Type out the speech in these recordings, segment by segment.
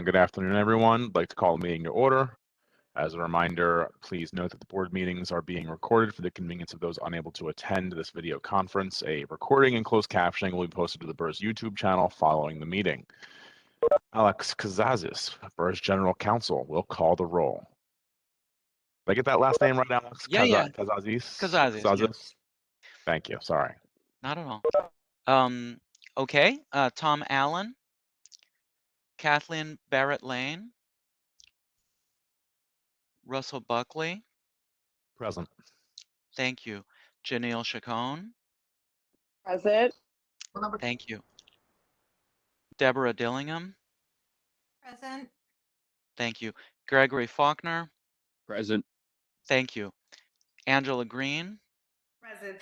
Good afternoon, everyone. I'd like to call the meeting to order. As a reminder, please note that the board meetings are being recorded for the convenience of those unable to attend this video conference. A recording and closed captioning will be posted to the BERS YouTube channel following the meeting. Alex Kazazis, BERS General Counsel, will call the roll. Did I get that last name right, Alex? Yeah. Kazazis? Kazazis. Yeah. Thank you. Sorry. Not at all. Okay. Tom Allen, Kathleen Barrett Lane, Russell Buckley. Present. Thank you. Janelle Chacon. Present. Thank you. Deborah Dillingham. Present. Thank you. Gregory Faulkner. Present. Thank you. Angela Green. Present.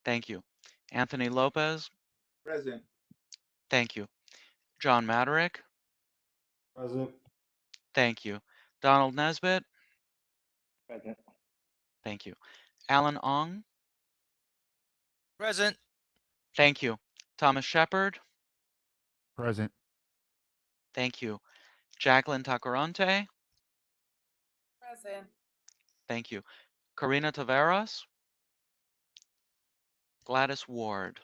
Thank you. Anthony Lopez. Present. Thank you. John Maderick. Present. Thank you. Donald Nesbitt. Present. Thank you. Alan Ong. Present. Thank you. Thomas Shepard. Present. Thank you. Jacqueline Tacarante. Present. Thank you. Karina Taveras. Gladys Ward.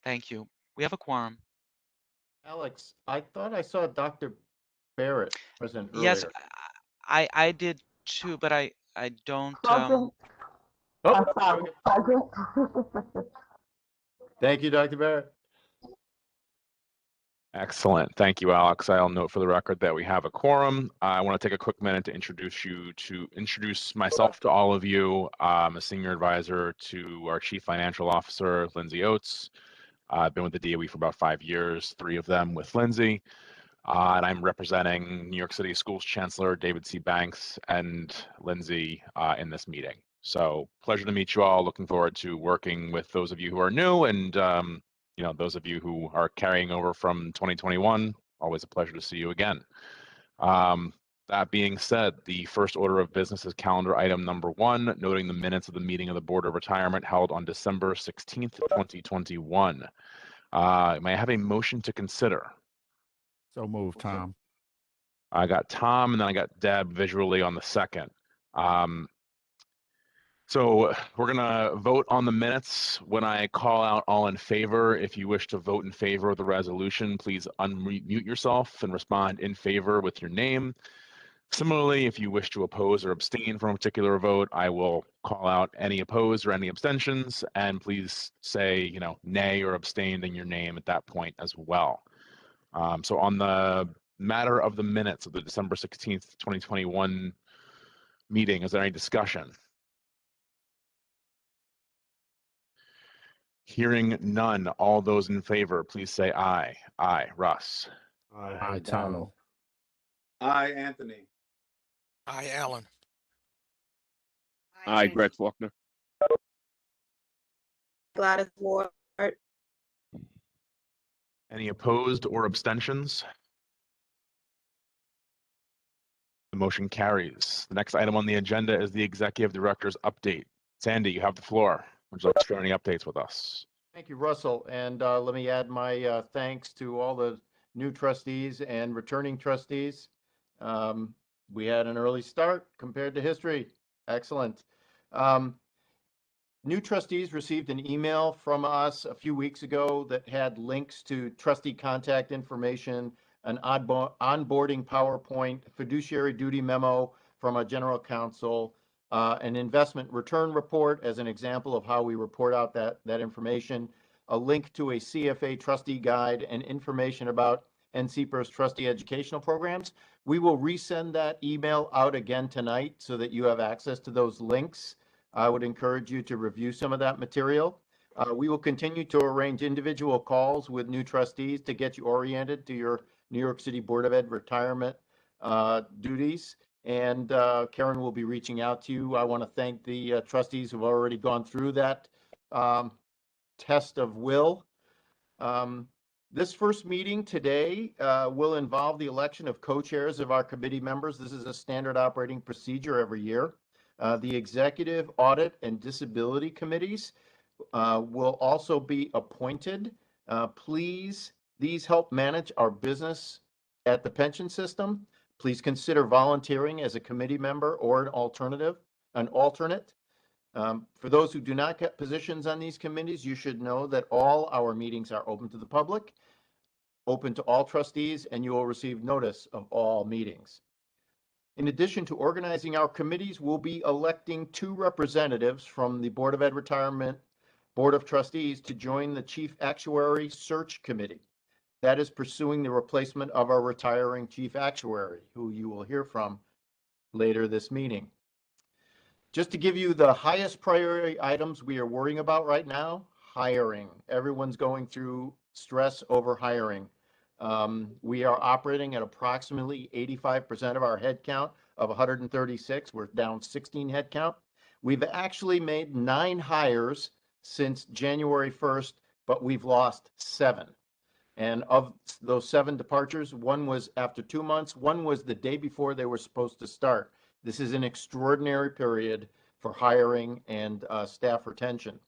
Thank you. We have a quorum. Alex, I thought I saw Dr. Barrett present earlier. Yes, I did too, but I don't. Oh, thank you, Dr. Barrett. Excellent. Thank you, Alex. I'll note for the record that we have a quorum. I want to take a quick minute to introduce myself to all of you. I'm a senior advisor to our Chief Financial Officer, Lindsay Oates. I've been with the DOE for about 5 years, 3 of them with Lindsay. And I'm representing New York City Schools Chancellor David C. Banks and Lindsay in this meeting. So pleasure to meet you all. Looking forward to working with those of you who are new and those of you who are carrying over from 2021, always a pleasure to see you again. That being said, the first order of business is calendar item number 1, noting the minutes of the meeting of the Board of Retirement held on December 16th, 2021. May I have a motion to consider? So moved, Tom. I got Tom, and then I got Deb visually on the second. So we're going to vote on the minutes. When I call out all in favor, if you wish to vote in favor of the resolution, please unmute yourself and respond in favor with your name. Similarly, if you wish to oppose or abstain from a particular vote, I will call out any opposed or any abstentions, and please say, nay or abstain in your name at that point as well. So on the matter of the minutes of the December 16th, 2021 meeting, is there any discussion? Hearing none, all those in favor, please say aye. Aye, Russ. Aye, Tom. Aye, Anthony. Aye, Alan. Aye, Greg Faulkner. Gladys Ward. Any opposed or abstentions? The motion carries. The next item on the agenda is the Executive Director's update. Sandy, you have the floor. Would you like to share any updates with us? Thank you, Russell. And let me add my thanks to all the new trustees and returning trustees. We had an early start compared to history. Excellent. New trustees received an email from us a few weeks ago that had links to trustee contact information, an onboarding PowerPoint, fiduciary duty memo from a general counsel, an investment return report as an example of how we report out that information, a link to a CFA trustee guide, and information about NYCBERS trustee educational programs. We will resend that email out again tonight so that you have access to those links. I would encourage you to review some of that material. We will continue to arrange individual calls with new trustees to get you oriented to your New York City Board of Ed retirement duties. And Karen will be reaching out to you. I want to thank the trustees who've already gone through that test of will. This first meeting today will involve the election of co-chairs of our committee members. This is a standard operating procedure every year. The executive, audit, and disability committees will also be appointed. Please These help manage our business at the pension system. Please consider volunteering as a committee member or an alternate. For those who do not get positions on these committees, you should know that all our meetings are open to the public, open to all trustees, and you will receive notice of all meetings. In addition to organizing our committees, we'll be electing 2 representatives from the Board of Ed Retirement Board of Trustees to join the Chief Actuary Search Committee. That is pursuing the replacement of our retiring Chief Actuary, who you will hear from later this meeting. Just to give you the highest priority items we are worrying about right now, hiring. Everyone's going through stress over hiring. We are operating at approximately 85% of our headcount of 136. We're down 16 headcount. We've actually made 9 hires since January 1st, but we've lost 7. And of those 7 departures, 1 was after 2 months, 1 was the day before they were supposed to start. This is an extraordinary period for hiring and staff retention.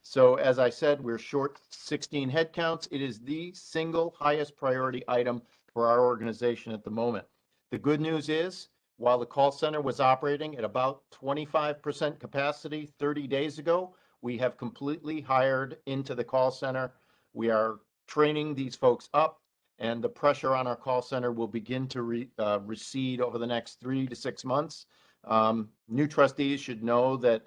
So as I said, we're short 16 headcounts. It is the single highest priority item for our organization at the moment. The good news is, while the call center was operating at about 25% capacity 30 days ago, we have completely hired into the call center. We are training these folks up, and the pressure on our call center will begin to recede over the next 3 to 6 months. New trustees should know that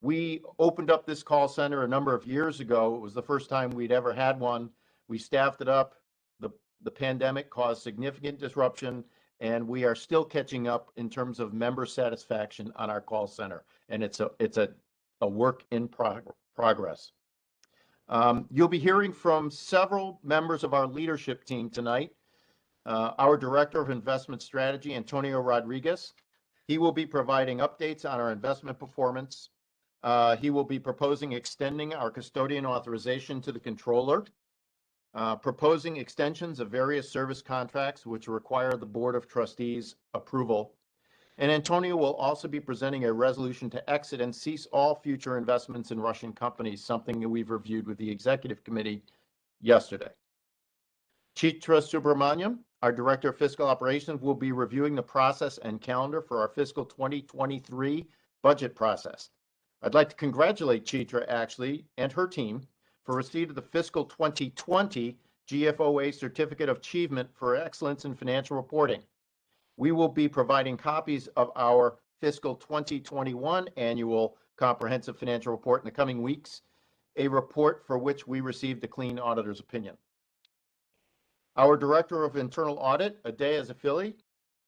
we opened up this call center a number of years ago. It was the first time we'd ever had one. We staffed it up. The pandemic caused significant disruption, and we are still catching up in terms of member satisfaction on our call center. And it's a work in progress. You'll be hearing from several members of our leadership team tonight. Our Director of Investment Strategy, Antonio Rodriguez. He will be providing updates on our investment performance. He will be proposing extending our custodian authorization to the controller, proposing extensions of various service contracts which require the Board of Trustees approval. And Antonio will also be presenting a resolution to exit and cease all future investments in Russian companies, something that we've reviewed with the Executive Committee yesterday. Chitra Subramaniam, our Director of Fiscal Operations, will be reviewing the process and calendar for our fiscal 2023 budget process. I'd like to congratulate Chitra, actually, and her team for receipt of the fiscal 2020 GFOA Certificate of Achievement for Excellence in Financial Reporting. We will be providing copies of our fiscal 2021 annual comprehensive financial report in the coming weeks, a report for which we received a clean auditor's opinion. Our Director of Internal Audit, Aday Azafili,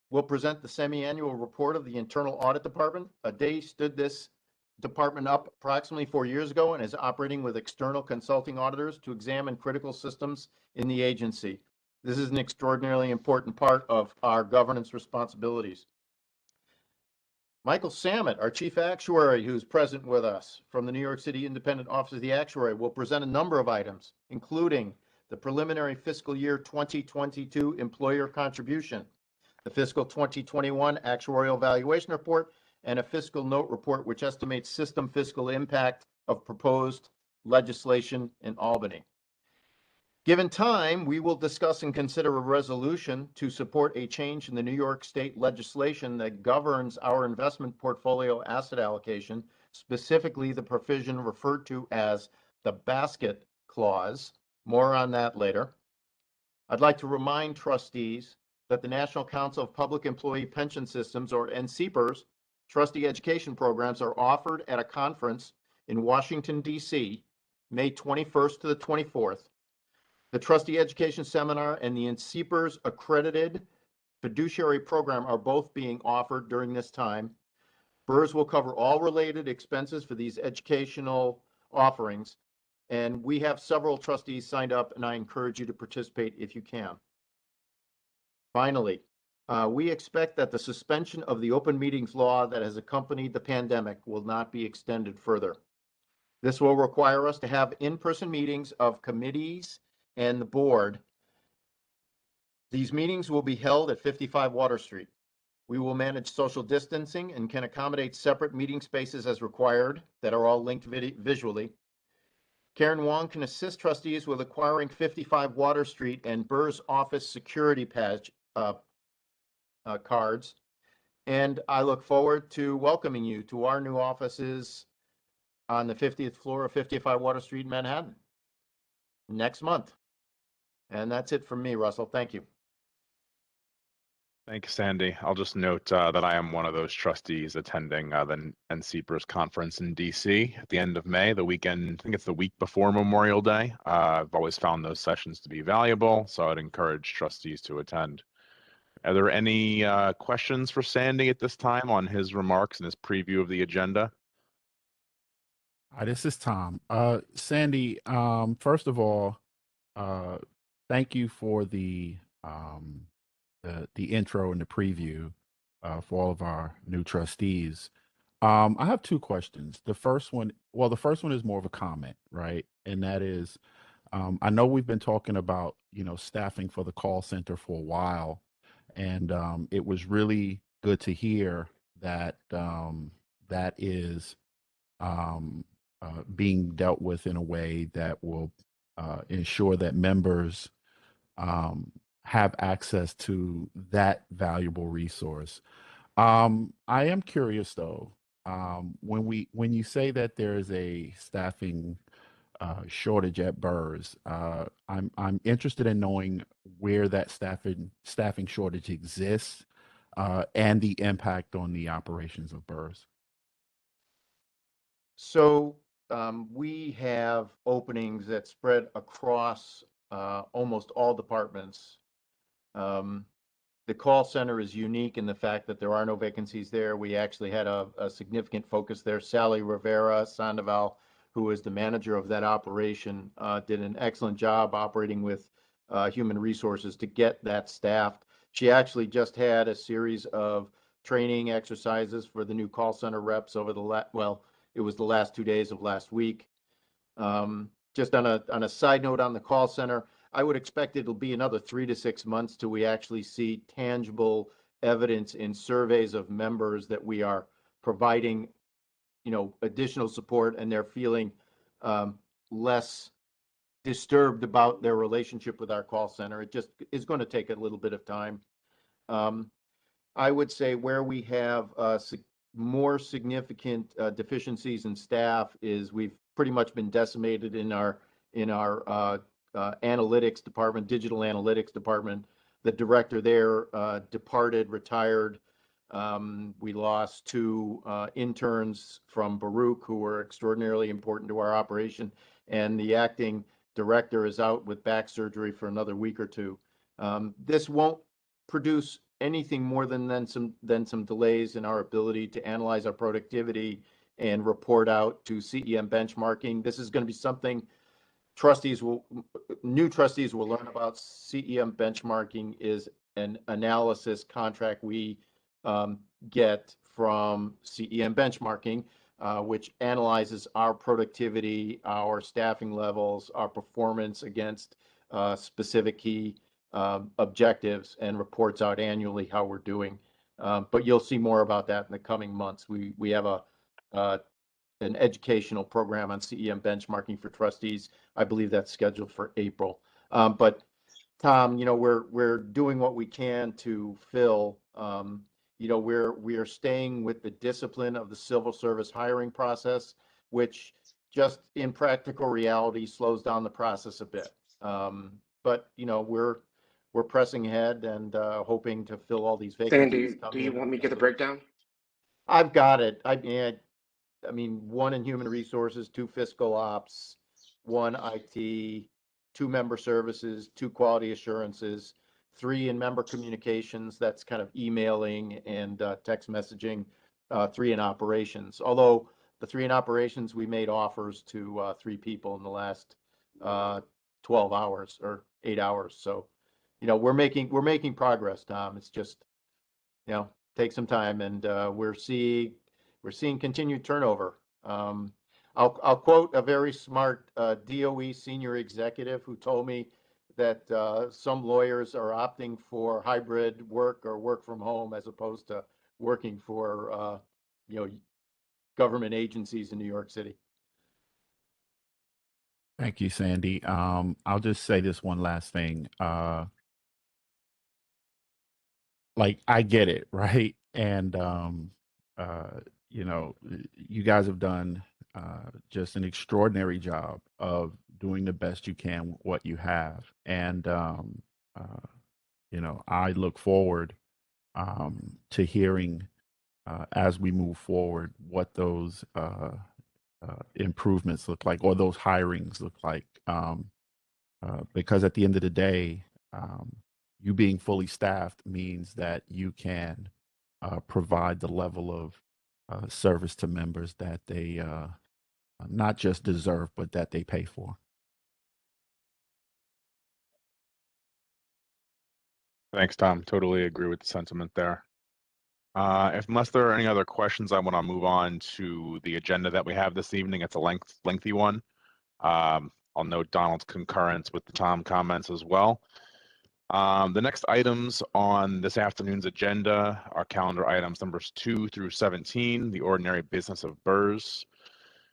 will present the semi-annual report of the Internal Audit Department. Aday stood this department up approximately 4 years ago and is operating with external consulting auditors to examine critical systems in the agency. This is an extraordinarily important part of our governance responsibilities. Michael Samet, our Chief Actuary, who's present with us from the New York City Independent Office of the Actuary, will present a number of items, including the preliminary fiscal year 2022 employer contribution, the fiscal 2021 actuarial valuation report, and a fiscal note report which estimates system fiscal impact of proposed legislation in Albany. Given time, we will discuss and consider a resolution to support a change in the New York State legislation that governs our investment portfolio asset allocation, specifically the provision referred to as the basket clause. More on that later. I'd like to remind trustees that the National Council of Public Employee Pension Systems, or NCBERS, trustee education programs are offered at a conference in Washington, D.C., May 21st to the 24th. The Trustee Education Seminar and the NCBERS Accredited Fiduciary Program are both being offered during this time. BERS will cover all related expenses for these educational offerings, and we have several trustees signed up, and I encourage you to participate if you can. Finally, we expect that the suspension of the open meetings law that has accompanied the pandemic will not be extended further. This will require us to have in-person meetings of committees and the board. These meetings will be held at 55 Water Street. We will manage social distancing and can accommodate separate meeting spaces as required that are all linked visually. Karen Wong can assist trustees with acquiring 55 Water Street and BERS office security badge cards. And I look forward to welcoming you to our new offices on the 50th floor of 55 Water Street in Manhattan next month. And that's it from me, Russell. Thank you. Thanks, Sandy. I'll just note that I am one of those trustees attending the NCBERS conference in DC at the end of May, the weekend, I think it's the week before Memorial Day. I've always found those sessions to be valuable, so I'd encourage trustees to attend. Are there any questions for Sandy at this time on his remarks and his preview of the agenda? Hi, this is Tom. Sandy, first of all, thank you for the intro and the preview for all of our new trustees. I have two questions. The first one is more of a comment, right? And that is, I know we've been talking about, staffing for the call center for a while, and it was really good to hear that that is being dealt with in a way that will ensure that members have access to that valuable resource. I am curious though, when you say that there is a staffing shortage at BERS, I'm interested in knowing where that staffing shortage exists and the impact on the operations of BERS. So we have openings that spread across almost all departments. The call center is unique in the fact that there are no vacancies there. We actually had a significant focus there. Sally Rivera Sandoval, who is the manager of that operation, did an excellent job operating with human resources to get that staffed. She actually just had a series of training exercises for the new call center reps over it was the last 2 days of last week. Just on a side note on the call center, I would expect it'll be another 3 to 6 months till we actually see tangible evidence in surveys of members that we are providing, additional support, and they're feeling less disturbed about their relationship with our call center. It just is going to take a little bit of time. I would say where we have more significant deficiencies in staff is we've pretty much been decimated in our analytics department, digital analytics department. The director there retired. We lost 2 interns from Baruch who were extraordinarily important to our operation, and the acting director is out with back surgery for another week or 2. This won't produce anything more than some delays in our ability to analyze our productivity and report out to CEM benchmarking. This is going to be something new trustees will learn about. CEM benchmarking is an analysis contract we get from CEM benchmarking, which analyzes our productivity, our staffing levels, our performance against specific key objectives, and reports out annually how we're doing. But you'll see more about that in the coming months. We have an educational program on CEM benchmarking for trustees. I believe that's scheduled for April. But Tom, we're doing what we can to fill. We are staying with the discipline of the civil service hiring process, which just in practical reality slows down the process a bit. But we're pressing ahead and hoping to fill all these vacancies. Sandy, do you want me to get the breakdown? I've got it. I mean, 1 in human resources, 2 fiscal ops, 1 IT, 2 member services, 2 quality assurances, 3 in member communications. That's kind of emailing and text messaging. 3 in operations. Although the 3 in operations, we made offers to 3 people in the last 12 hours or 8 hours. So, we're making progress, Tom. It's just, take some time, and we're seeing continued turnover. I'll quote a very smart DOE senior executive who told me that some lawyers are opting for hybrid work or work from home as opposed to working for government agencies in New York City. Thank you, Sandy. I'll just say this one last thing. Like I get it, right? And you know, you guys have done just an extraordinary job of doing the best you can with what you have. And you know, I look forward to hearing as we move forward what those improvements look like or those hirings look like. Because at the end of the day, you being fully staffed means that you can provide the level of service to members that they not just deserve, but that they pay for. Thanks, Tom. Totally agree with the sentiment there. Unless there are any other questions, I want to move on to the agenda that we have this evening. It's a lengthy one. I'll note Donald's concurrence with the Tom comments as well. The next items on this afternoon's agenda are calendar items numbers 2 through 17, the ordinary business of BERS.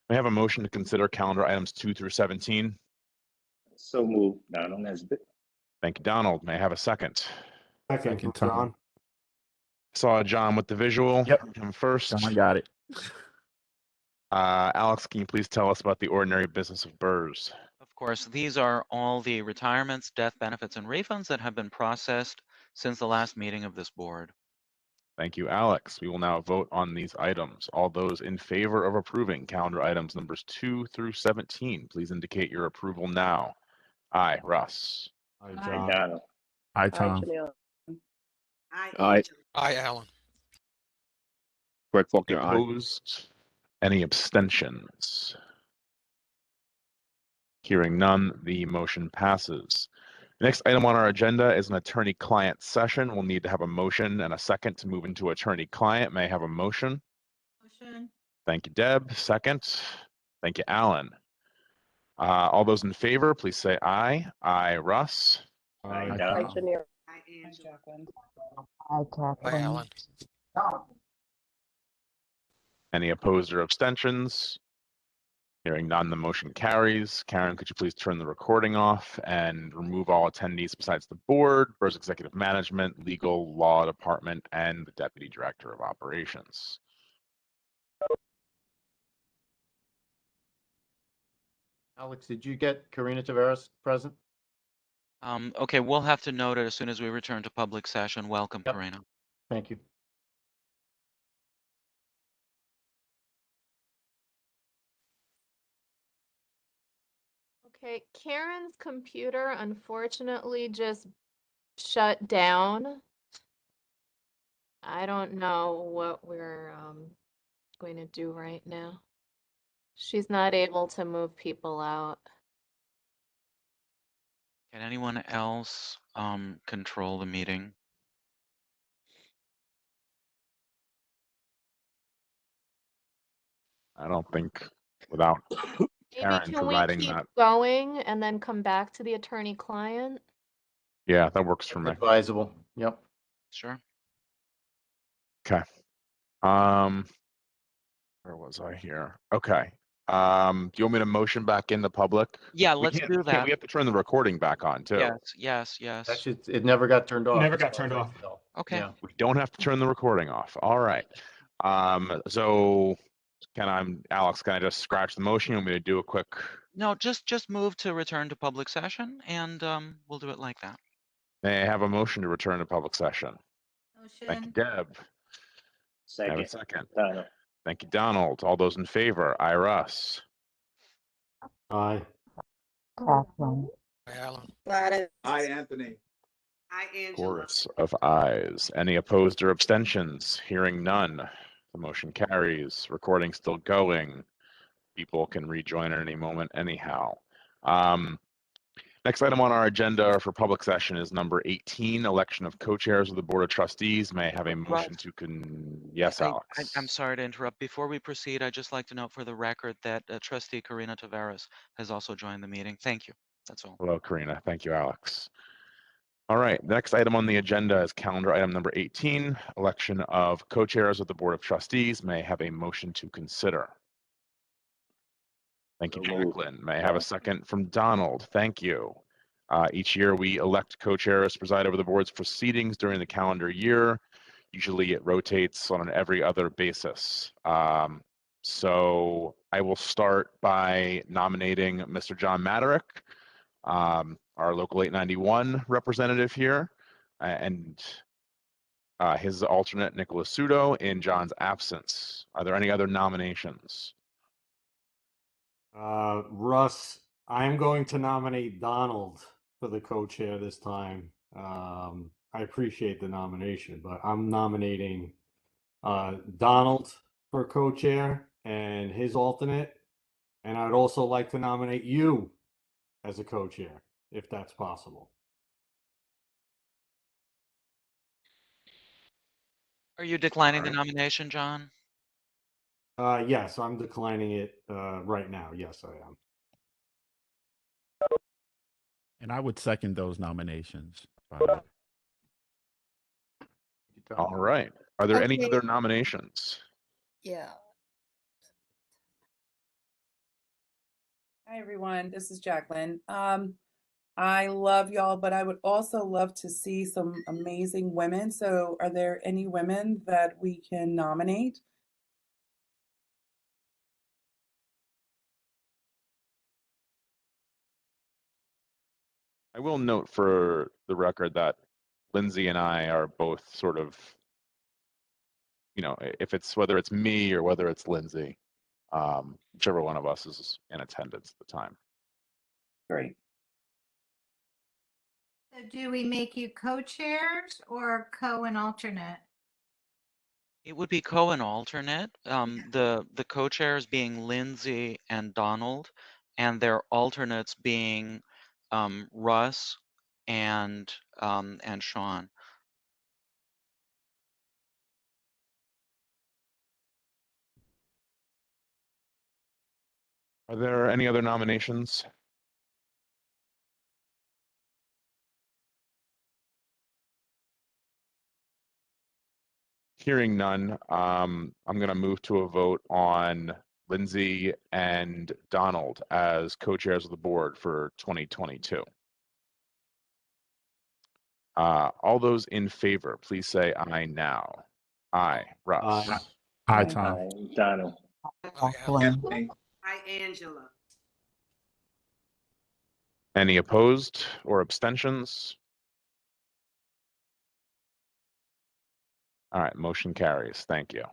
May I have a motion to consider calendar items 2 through 17? So moved, Donald Nesbitt. Thank you, Donald. May I have a second? Second, Tom. Saw John with the visual. Yep. Him first. John got it. Alex, can you please tell us about the ordinary business of BERS? Of course, these are all the retirements, death benefits, and refunds that have been processed since the last meeting of this board. Thank you, Alex. We will now vote on these items. All those in favor of approving calendar items numbers 2 through 17, please indicate your approval now. Aye, Russ. Aye, Donald. Hi, Aye, Tom. Janelle. Aye. Aye, Alan. Greg Any Faulkner, aye. opposed? Any abstentions? Hearing none, the motion passes. The next item on our agenda is an attorney-client session. We'll need to have a motion and a second to move into attorney-client. May I have a motion? Motion. Thank you, Deb. Second. Thank you, Alan. All those in favor, please say aye. Aye, Russ. Aye, Aye, Donald. Janelle. Aye, Angela. Aye, Alan. Any opposed or abstentions? Hearing none, the motion carries. Karen, could you please turn the recording off and remove all attendees besides the board, BERS Executive Management, Legal, Law Department, and the Deputy Director of Operations. Alex, did you get Karina Tavares present? Okay, we'll have to note it as soon as we return to public session. Welcome, Yep. Karina. Thank you. Okay, Karen's computer unfortunately just shut down. I don't know what we're going to do right now. She's not able to move people out. Can anyone else control the meeting? I don't think without Maybe Karen can we providing keep that. going and then come back to the attorney-client? Yeah, that works for me. Advisable. Yep. Sure. Okay. Where was I here? Okay. Do you want me to motion back in the public? Yeah, We let's can't- do we can't- that. We have to turn the recording back on too. Yes. Actually, it never got turned off. Never as got far turned as I off. can tell. Okay. Yeah. We don't have to turn the recording off. All right. So Alex, can I just scratch the motion? You want me to do a quick? No, just move to return to public session, and we'll do it like that. May I have a motion to return to public session? Thank you, Motion. Deb. Have a Second, second. Donald. Thank you, Donald. All those in favor? Aye, Russ. Aye. Aye, Alan. Gladys. Aye, Anthony. Aye, Angela. Chorus of ayes. Any opposed or abstentions? Hearing none. The motion carries. Recording still going. People can rejoin at any moment anyhow. Next item on our agenda for public session is number 18, election of co-chairs of the Board of Trustees. May I have a motion to Yes, Alex. I'm sorry to interrupt. Before we proceed, I'd just like to note for the record that Trustee Karina Tavares has also joined the meeting. Thank you. That's all. Hello, Karina. Thank you, Alex. All right, the next item on the agenda is calendar item number 18, election of co-chairs of the Board of Trustees. May I have a motion to consider? Thank you, So moved. Jacqueline. May I have a second from Donald? Thank you. Each year, we elect co-chairs to preside over the board's proceedings during the calendar year. Usually, it rotates on an every other basis. So I will start by nominating Mr. John Maderick, our local 891 representative here, and his alternate, Nicholas Sudo, in John's absence. Are there any other nominations? Russ, I'm going to nominate Donald for the co-chair this time. I appreciate the nomination, but I'm nominating Donald for co-chair and his alternate. And I'd also like to nominate you as a co-chair, if that's possible. Are you declining the nomination, John? Yes, I'm declining it right now. Yes, I am. And I would second those nominations. By the way. All right. Are there any Okay. other nominations? Yeah. Hi, everyone. This is Jacqueline. I love y'all, but I would also love to see some amazing women. So are there any women that we can nominate? I will note for the record that Lindsay and I are both sort of, you know, if it's whether it's me or whether it's Lindsay, whichever one of us is in attendance at the time. Great. So do we make you co-chairs or co and alternate? It would be co and alternate. The co-chairs being Lindsay and Donald, and their alternates being Russ and Sean. Are there any other nominations? Hearing none, I'm going to move to a vote on Lindsay and Donald as co-chairs of the board for 2022. All those in favor, please say aye now. Aye, Russ. Hi, Tom. Aye, Donald. Jacqueline. Hi, Angela. Any opposed or abstentions? All right, motion carries. Thank you.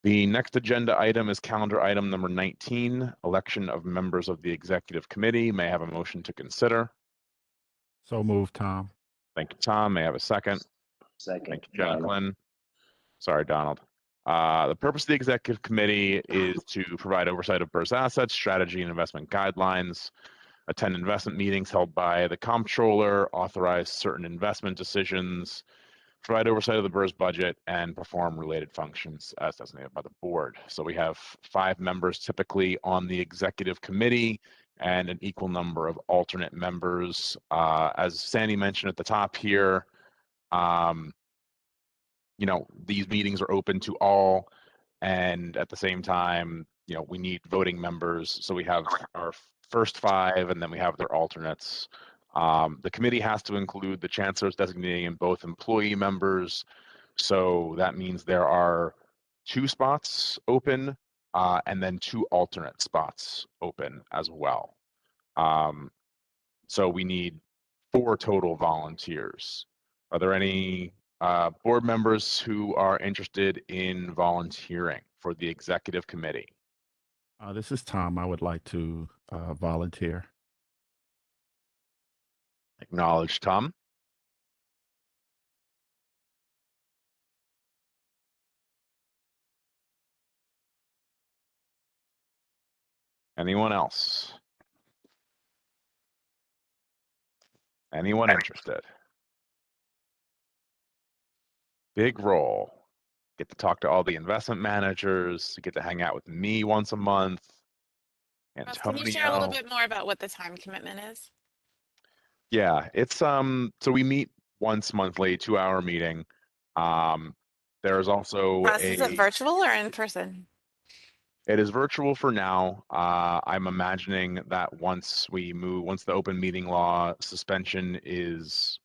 The next agenda item is calendar item number 19, election of members of the executive committee. May I have a motion to consider? So moved, Tom. Thank you, Tom. May I have a second? Second. Thank you, Jacqueline. Sorry, Donald. The purpose of the executive committee is to provide oversight of BERS assets, strategy, and investment guidelines, attend investment meetings held by the comptroller, authorize certain investment decisions, provide oversight of the BERS budget, and perform related functions as designated by the board. So we have 5 members typically on the executive committee and an equal number of alternate members. As Sandy mentioned at the top here, you know, these meetings are open to all, and at the same time, you know, we need voting members. So we have our first 5, and then we have their alternates. The committee has to include the chancellor's designating in both employee members. So that means there are 2 spots open, and then 2 alternate spots open as well. So we need 4 total volunteers. Are there any board members who are interested in volunteering for the executive committee? This is Tom. I would like to volunteer. Acknowledge, Tom. Anyone else? Anyone interested? Big role. Get to talk to all the investment managers, get to hang out with me once a month. Ross, can you share a little bit more about what the time commitment is? Yeah, it's so we meet once monthly, 2-hour meeting. There's also Ross, is it virtual or in person? It is virtual for now. I'm imagining that once the open meeting law suspension is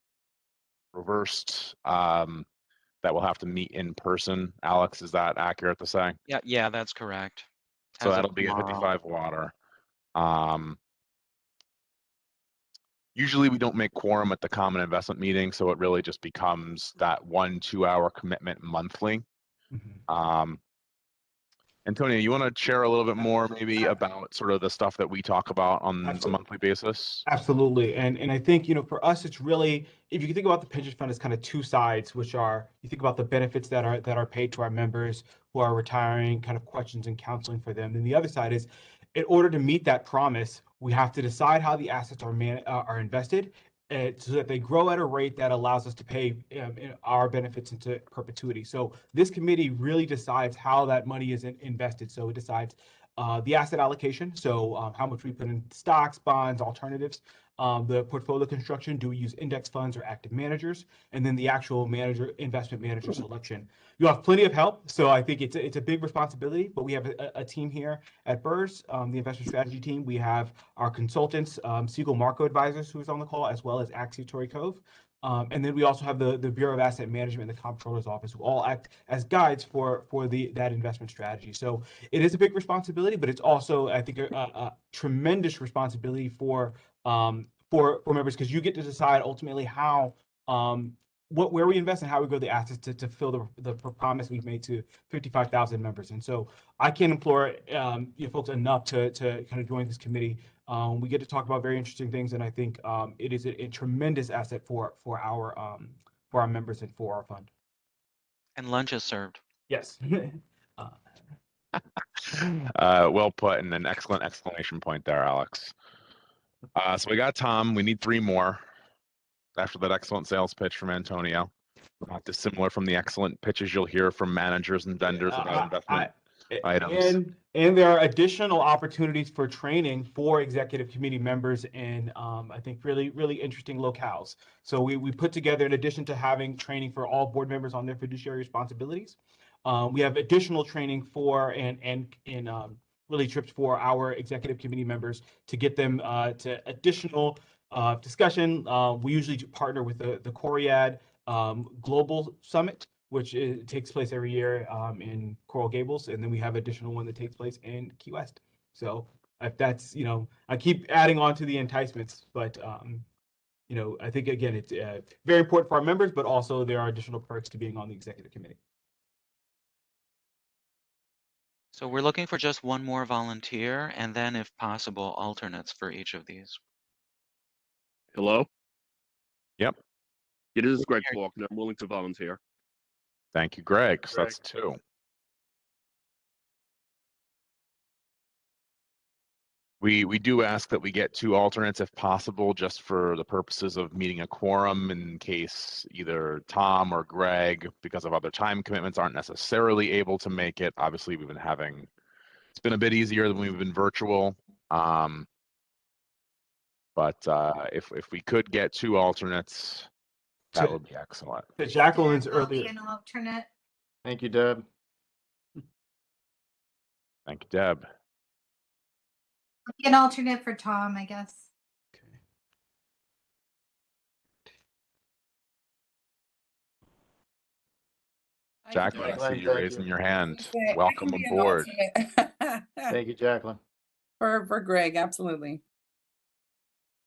reversed, that we'll have to meet in person. Alex, is that accurate to say? Yeah, that's correct. So As of that'll be a tomorrow. 55 water. Usually we don't make quorum at the common investment meeting, so it really just becomes that 1-2 hour commitment monthly. Antonio, you want to share a little bit more maybe about sort of the stuff that we talk about on a monthly basis? Absolutely. And I think, for us, it's really, if you think about the pension fund as kind of two sides, which are, you think about the benefits that are paid to our members who are retiring, kind of questions and counseling for them. And the other side is, in order to meet that promise, we have to decide how the assets are invested, so that they grow at a rate that allows us to pay our benefits into perpetuity. So this committee really decides how that money is invested. So it decides the asset allocation, so how much we put in stocks, bonds, alternatives, the portfolio construction, do we use index funds or active managers, and then the actual investment manager selection. You have plenty of help, so I think it's a big responsibility, but we have a team here at BERS, the investment strategy team. We have our consultants, Siegel Marco Advisors, who's on the call, as well as Axie Tory Cove. And then we also have the Bureau of Asset Management and the Comptroller's Office, who all act as guides for that investment strategy. So it is a big responsibility, but it's also, I think, a tremendous responsibility for members, because you get to decide ultimately how where we invest and how we grow the assets to fill the promise we've made to 55,000 members. And so I can't implore folks enough to kind of join this committee. We get to talk about very interesting things, and I think it is a tremendous asset for our members and for our fund. And lunch is served. Yes. Well put, and an excellent exclamation point there, Alex. So we got Tom. We need 3 more after that excellent sales pitch from Antonio. Not dissimilar from the excellent pitches you'll hear from managers and vendors about investment items. And there are additional opportunities for training for executive committee members in, I think, really, really interesting locales. So we put together, in addition to having training for all board members on their fiduciary responsibilities, we have additional training for and really trips for our executive committee members to get them to additional discussion. We usually partner with the Coriad Global Summit, which takes place every year in Coral Gables, and then we have additional one that takes place in Key West. So if that's, I keep adding on to the enticements, but I think, again, it's very important for our members, but also there are additional perks to being on the executive committee. So we're looking for just one more volunteer, and then, if possible, alternates for each of these. Hello? Yep. It is Greg Faulkner. I'm willing to volunteer. Thank you, Greg. So that's 2. We do ask that we get 2 alternates if possible, just for the purposes of meeting a quorum, in case either Tom or Greg, because of other time commitments, aren't necessarily able to make it. Obviously, it's been a bit easier when we've been virtual. But if we could get 2 alternates, that would be excellent. Jacqueline's I'll be earlier. an alternate. Thank you, Deb. Thank you, Deb. I'll be an alternate for Tom, I guess. Jacqueline, I see you raising your hand. I Welcome can be an aboard. alternate. Thank you, Jacqueline. For Greg, absolutely.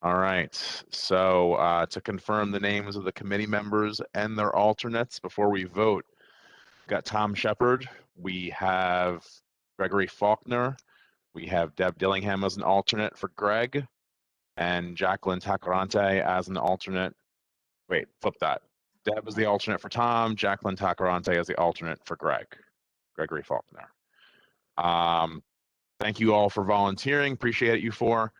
All right. So to confirm the names of the committee members and their alternates before we vote, we've got Tom Shepard. We have Gregory Faulkner. We have Deb Dillingham as an alternate for Greg, and Jacqueline Tacarante as an alternate. Wait, flip that. Deb is the alternate for Tom. Jacqueline Tacarante is the alternate for Gregory Faulkner. Thank you all for volunteering. Appreciate you 4.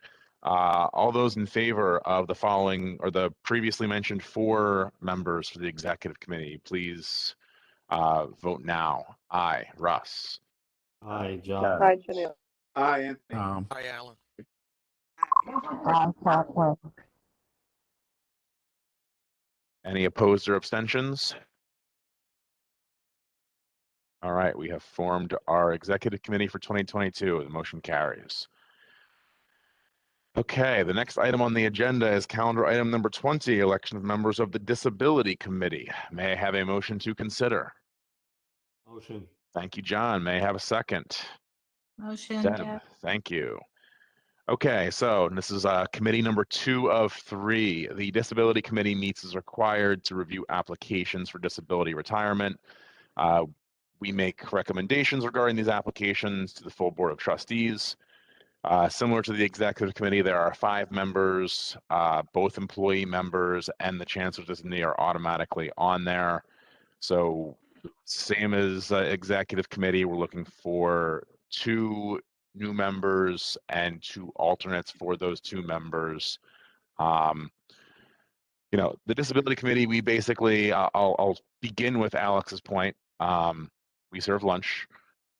All those in favor of the following, or the previously mentioned 4 members for the executive committee, please vote now. Aye, Russ. Aye, John. Hi, Janelle. Hi, Anthony. Hi, Alan. Any opposed or abstentions? All right, we have formed our executive committee for 2022. The motion carries. Okay, the next item on the agenda is calendar item number 20, election of members of the Disability Committee. May I have a motion to consider? Motion. Thank you, John. May I have a second? Motion, Deb, Deb. thank you. Okay, so this is committee number 2 of 3. The Disability Committee meets as required to review applications for disability retirement. We make recommendations regarding these applications to the full Board of Trustees. Similar to the Executive Committee, there are 5 members, both employee members and the Chancellor designee are automatically on there. So same as Executive Committee, we're looking for 2 new members and 2 alternates for those 2 members. You know, the Disability Committee, we basically, I'll begin with Alex's point. We serve lunch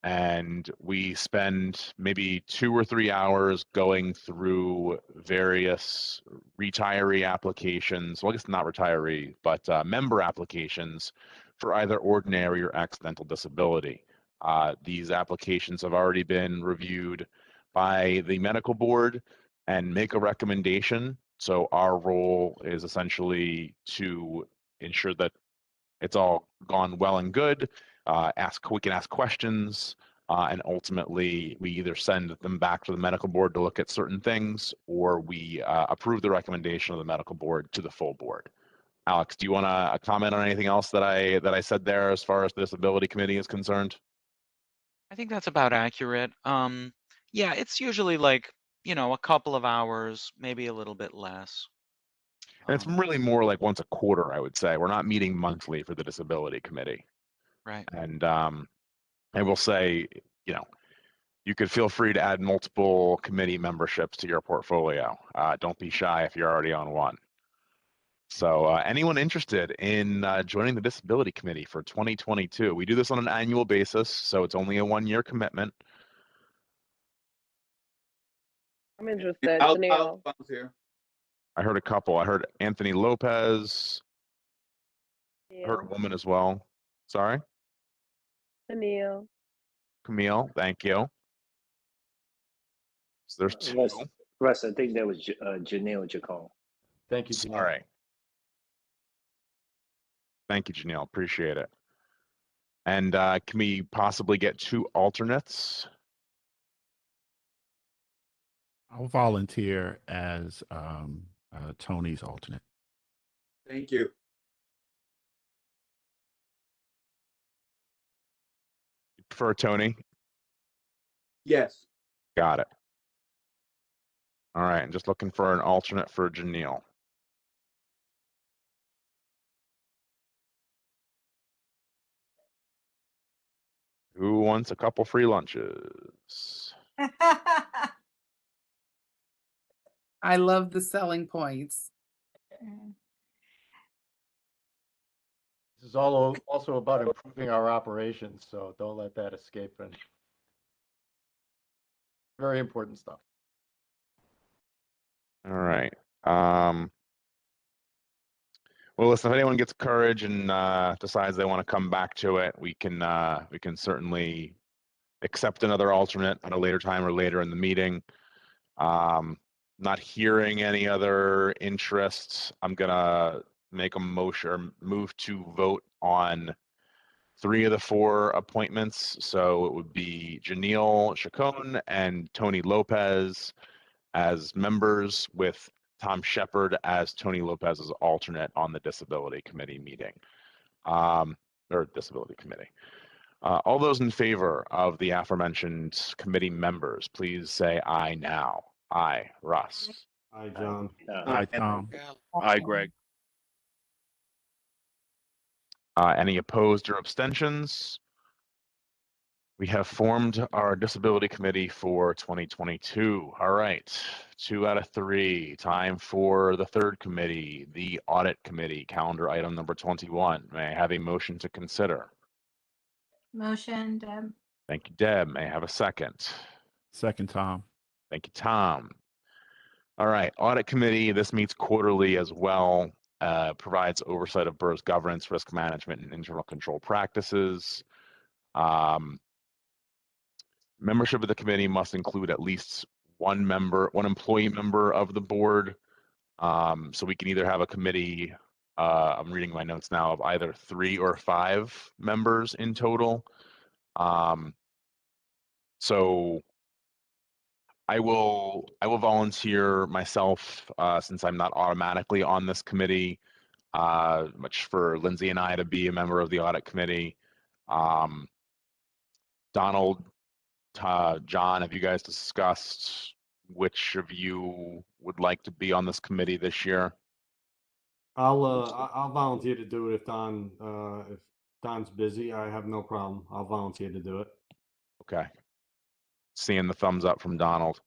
and we spend maybe 2 or 3 hours going through various retiree applications. Well, I guess not retiree, but member applications for either ordinary or accidental disability. These applications have already been reviewed by the medical board and make a recommendation. So our role is essentially to ensure that it's all gone well and good. We can ask questions, and ultimately we either send them back to the medical board to look at certain things, or we approve the recommendation of the medical board to the full board. Alex, do you want to comment on anything else that I said there as far as the Disability Committee is concerned? I think that's about accurate. Yeah, it's usually like, you know, a couple of hours, maybe a little bit less. And it's really more like once a quarter, I would say. We're not meeting monthly for the Disability Committee. Right. And I will say, you know, you could feel free to add multiple committee memberships to your portfolio. Don't be shy if you're already on one. So anyone interested in joining the Disability Committee for 2022? We do this on an annual basis, so it's only a 1-year commitment. I'm interested. I'll Janelle. volunteer. I heard a couple. I heard Anthony Lopez. I heard a Neil. woman as well. Sorry? Neil. Camille, thank you. So there's 2. Russ, I think that was Janelle Jacone. Thank you, Janelle. All right. Thank you, Janelle. Appreciate it. And can we possibly get 2 alternates? I'll volunteer as Tony's alternate. Thank you. You prefer Tony? Yes. Got it. All right, I'm just looking for an alternate for Janelle. Who wants a couple free lunches? I love the selling points. This is all also about improving our operations, so don't let that escape. And very important stuff. All right. Well, listen, if anyone gets courage and decides they want to come back to it, we can certainly accept another alternate at a later time or later in the meeting. Not hearing any other interests, I'm gonna make a motion or move to vote on 3 of the 4 appointments. So it would be Janelle Chacon and Tony Lopez as members, with Tom Shepard as Tony Lopez's alternate on the Disability Committee meeting, or Disability Committee. All those in favor of the aforementioned committee members, please say aye now. Aye, Russ. Hi, John. Hi, Tom. Hi, Greg. Any opposed or abstentions? We have formed our Disability Committee for 2022. All right, 2 out of 3. Time for the 3rd committee, the Audit Committee, calendar item number 21. May I have a motion to consider? Motion, Deb. Thank you, Deb. May I have a second? Second, Tom. Thank you, Tom. All right, Audit Committee, this meets quarterly as well, provides oversight of BERS governance, risk management, and internal control practices. Membership of the committee must include at least one employee member of the board. So we can either have a committee, I'm reading my notes now, of either 3 or 5 members in total. So I will volunteer myself, since I'm not automatically on this committee, much for Lindsay and I to be a member of the audit committee. Donald, John, have you guys discussed which of you would like to be on this committee this year? I'll volunteer to do it if Don's busy. I have no problem. I'll volunteer to do it. Okay. Seeing the thumbs up from Donald.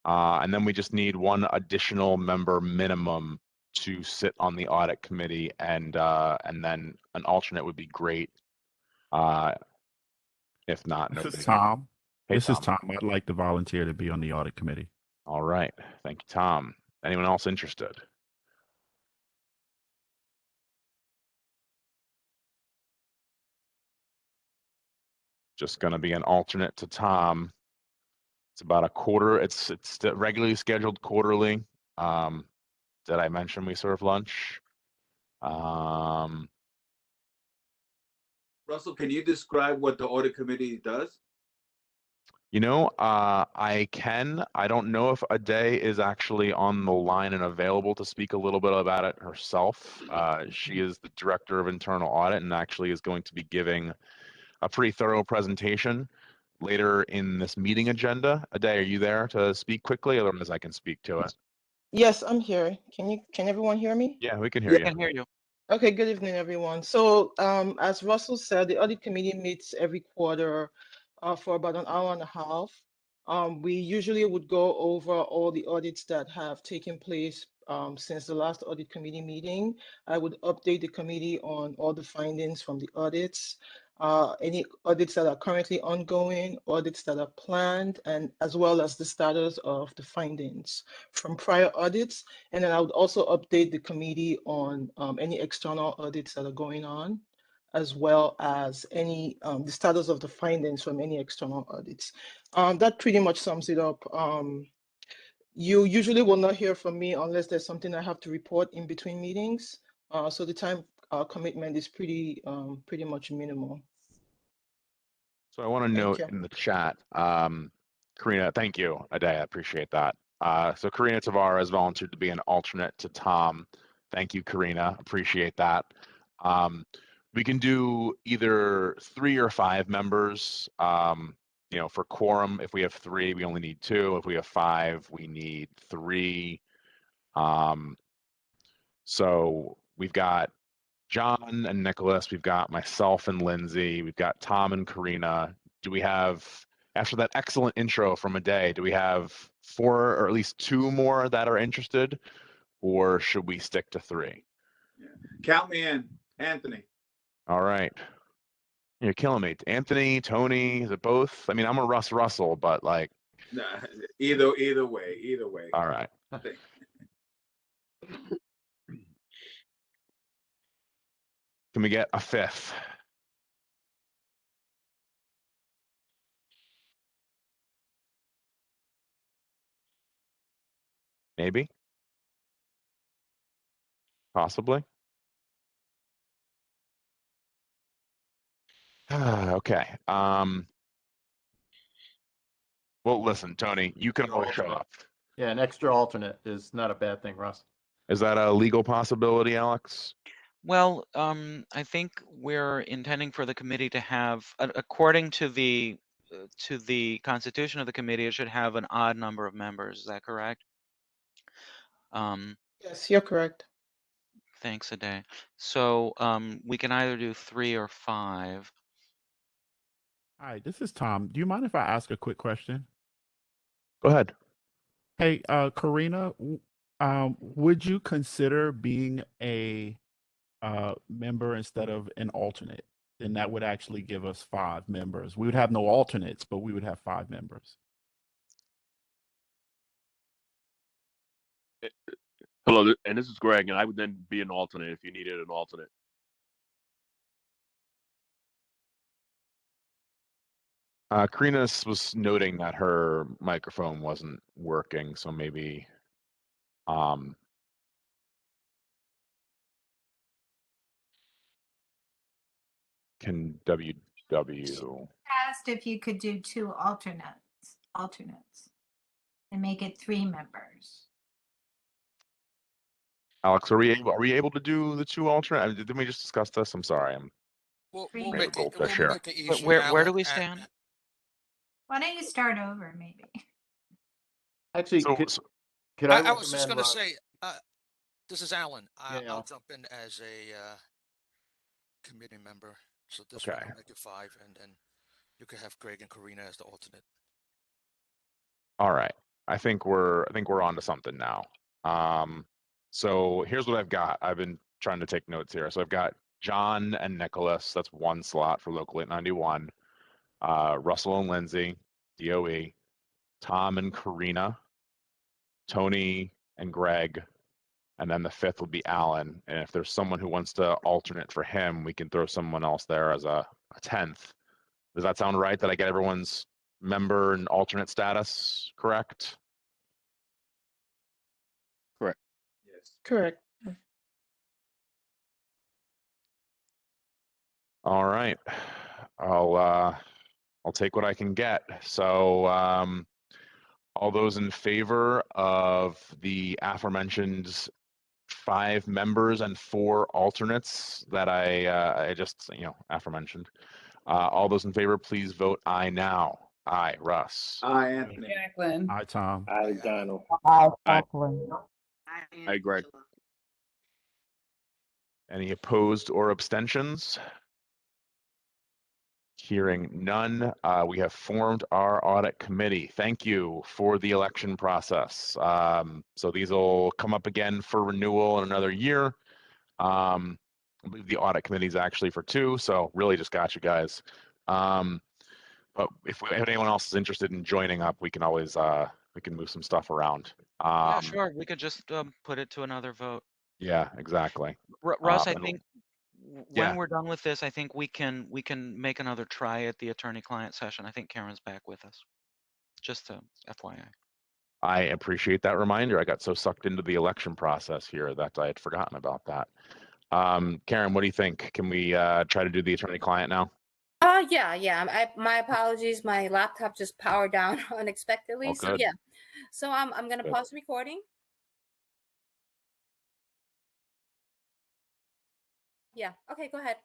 And then we just need one additional member minimum to sit on the audit committee, and then an alternate would be great. If not, This nobody. is Tom. Hey, This is Tom. Tom. I'd like to volunteer to be on the audit committee. All right. Thank you, Tom. Anyone else interested? Just going to be an alternate to Tom. It's about a quarter. It's regularly scheduled quarterly. Did I mention we serve lunch? Russell, can you describe what the audit committee does? You know, I can. I don't know if Aday is actually on the line and available to speak a little bit about it herself. She is the director of internal audit and actually is going to be giving a pretty thorough presentation later in this meeting agenda. Aday, are you there to speak quickly? Otherwise, I can speak to it. Yes, I'm here. Can everyone hear me? Yeah, we can hear you. I can hear you. Okay, good evening, everyone. So, as Russell said, the audit committee meets every quarter for about an hour and a half. We usually would go over all the audits that have taken place since the last audit committee meeting. I would update the committee on all the findings from the audits, any audits that are currently ongoing, audits that are planned, and as well as the status of the findings from prior audits. And then I would also update the committee on any external audits that are going on, as well as any the status of the findings from any external audits. That pretty much sums it up. You usually will not hear from me unless there's something I have to report in between meetings. So the time commitment is pretty much minimal. So I want to note in the chat, Karina, thank you, Aday, I appreciate that. So Karina Tavar has volunteered to be an alternate to Tom. Thank you, Karina, appreciate that. We can do either 3 or 5 members. You know, for quorum, if we have 3, we only need 2. If we have 5, we need 3. So we've got John and Nicholas, we've got myself and Lindsay, we've got Tom and Karina. Do we have, after that excellent intro from Aday, do we have 4 or at least 2 more that are interested, or should we stick to 3? Yeah. Count me in, Anthony. All right. You're killing me. Anthony, Tony, is it both? I mean, I'm a Russell, but like. Nah, either way. All right. Can we get a 5th? Maybe. Possibly. Okay. Well, listen, Tony, you can always show up. Yeah, an extra alternate is not a bad thing, Russ. Is that a legal possibility, Alex? Well, I think we're intending for the committee to have, according to the constitution of the committee, it should have an odd number of members. Is that correct? Yes, you're correct. Thanks, Aday. So we can either do 3 or 5. Hi, this is Tom. Do you mind if I ask a quick question? Go ahead. Hey, Karina, would you consider being a member instead of an alternate? Then that would actually give us 5 members. We would have no alternates, but we would have 5 members. Hello, and this is Greg, and I would then be an alternate if you needed an alternate. Karina was noting that her microphone wasn't working, so maybe can WW. Asked if you could do two alternates, and make it 3 members. Alex, are we able to do the 2 alternate? Didn't we just discuss this? I'm sorry. We'll make goldfish here. Where do we stand? Why don't you start over, maybe? Actually, So, could I I was just recommend, going to say, this is Alan. Yeah. I'll jump in as a committee member. So this Okay. way I'll make it 5, and then you could have Greg and Karina as the alternate. All right. I think we're on to something now. So here's what I've got. I've been trying to take notes here. So I've got John and Nicholas. That's 1 slot for Local 891. Russell and Lindsay, DOE. Tom and Karina. Tony and Greg. And then the 5th will be Alan. And if there's someone who wants to alternate for him, we can throw someone else there as a 10th. Does that sound right? That I get everyone's member and alternate status correct? Correct. Yes. Correct. All right. I'll take what I can get. So all those in favor of the aforementioned 5 members and 4 alternates that I just aforementioned. All those in favor, please vote aye now. Aye, Russ. Aye, Anthony. Jacqueline. Hi, Tom. Aye, Donald. Hi, Aye. Jacqueline. Hi, Greg. Any opposed or abstentions? Hearing none, we have formed our audit committee. Thank you for the election process. So these will come up again for renewal in another year. I believe the audit committee is actually for 2, so really just got you guys. But if anyone else is interested in joining up, we can always we can move some stuff around. Yeah, sure. We could just put it to another vote. Yeah, exactly. Russ, I and- think yeah. when we're done with this, I think we can make another try at the attorney-client session. I think Karen's back with us. Just to FYI. I appreciate that reminder. I got so sucked into the election process here that I had forgotten about that. Karen, what do you think? Can we try to do the attorney-client now? Yeah. My apologies. My laptop just powered down unexpectedly. All So good. yeah. So I'm gonna Good. pause the recording. Yeah. Okay. Go ahead.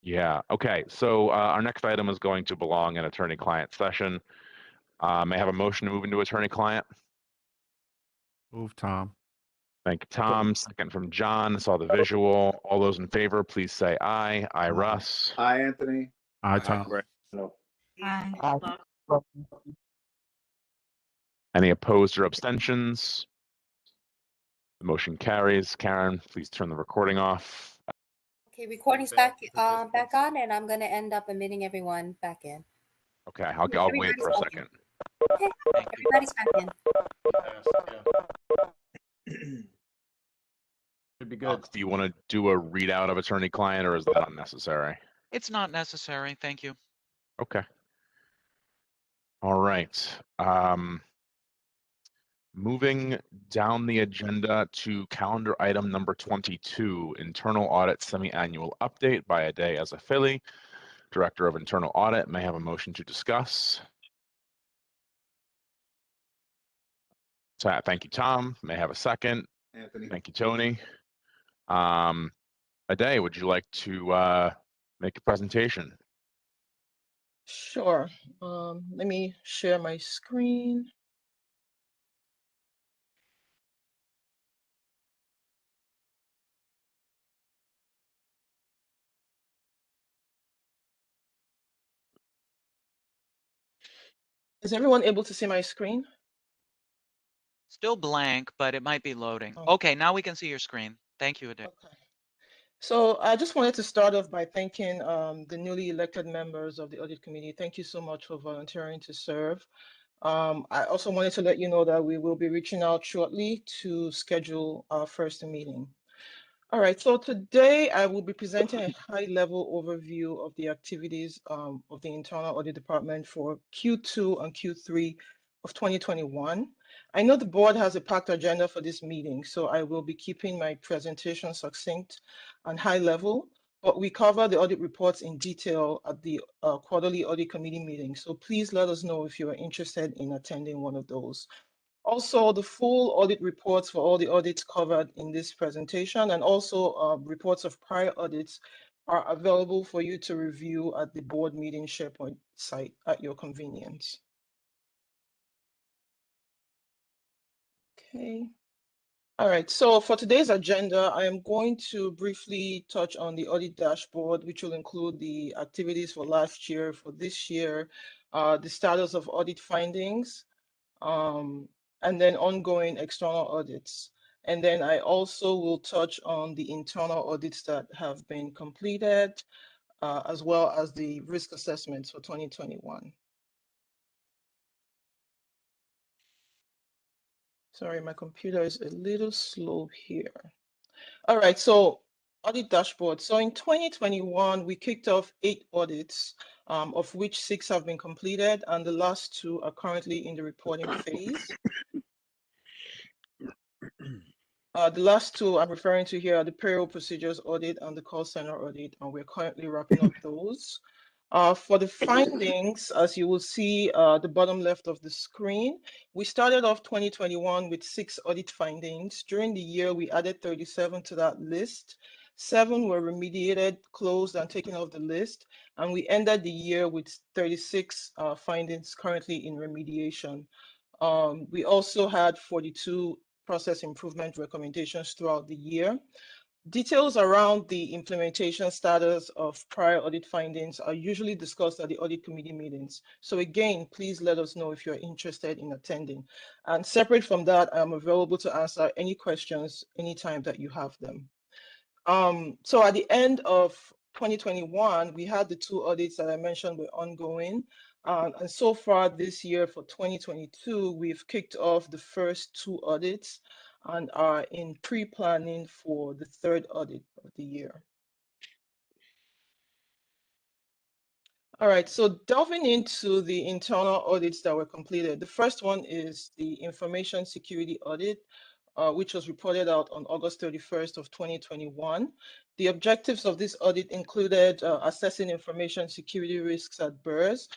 Yeah. Okay. So our next item is going to belong in attorney-client session. May I have a motion to move into attorney-client? Move, Tom. Thank you, Tom. Second from John. Saw the visual. All those in favor, please say aye. Aye, Russ. Aye, Anthony. Hi, Tom. Greg. No. Aye. Hi. Any opposed or abstentions? The motion carries. Karen, please turn the recording off. Okay. Recording's back on, and I'm gonna end up admitting everyone back in. Okay, I'll wait for a second. Okay. Everybody's back in. Should be good. Alex, do you want to do a readout of attorney-client, or is that unnecessary? It's not necessary. Thank you. Okay. All right. Moving down the agenda to calendar item number 22, internal audit semi-annual update by Ade Azafili, Director of Internal Audit. May I have a motion to discuss? Thank you, Tom. May I have a second? Anthony. Thank you, Tony. Ade, would you like to make a presentation? Sure. Let me share my screen. Is everyone able to see my screen? Still blank, but it might be loading. Oh. Okay, now we can see your screen. Thank you, Ade. Okay. So I just wanted to start off by thanking the newly elected members of the audit committee. Thank you so much for volunteering to serve. I also wanted to let you know that we will be reaching out shortly to schedule our first meeting. All right, so today I will be presenting a high-level overview of the activities of the Internal Audit Department for Q2 and Q3 of 2021. I know the board has a packed agenda for this meeting, so I will be keeping my presentation succinct and high level, but we cover the audit reports in detail at the quarterly audit committee meeting. So please let us know if you are interested in attending one of those. Also, the full audit reports for all the audits covered in this presentation and also reports of prior audits are available for you to review at the board meeting SharePoint site at your convenience. Okay. All right, so for today's agenda, I am going to briefly touch on the audit dashboard, which will include the activities for last year, for this year, the status of audit findings, and then ongoing external audits. And then I also will touch on the internal audits that have been completed, as well as the risk assessments for 2021. Sorry, my computer is a little slow here. All right, so audit dashboard. So in 2021, we kicked off 8 audits, of which 6 have been completed, and the last 2 are currently in the reporting phase. The last 2 I'm referring to here are the payroll procedures audit and the call center audit, and we're currently wrapping up those. For the findings, as you will see the bottom left of the screen, we started off 2021 with 6 audit findings. During the year, we added 37 to that list. 7 were remediated, closed, and taken off the list, and we ended the year with 36 findings currently in remediation. We also had 42 process improvement recommendations throughout the year. Details around the implementation status of prior audit findings are usually discussed at the audit committee meetings. So again, please let us know if you're interested in attending. And separate from that, I'm available to answer any questions anytime that you have them. So at the end of 2021, we had the 2 audits that I mentioned were ongoing. And so far this year for 2022, we've kicked off the first 2 audits and are in pre-planning for the 3rd audit of the year. All right, so delving into the internal audits that were completed, the first one is the information security audit, which was reported out on August 31st of 2021. The objectives of this audit included assessing information security risks at BERS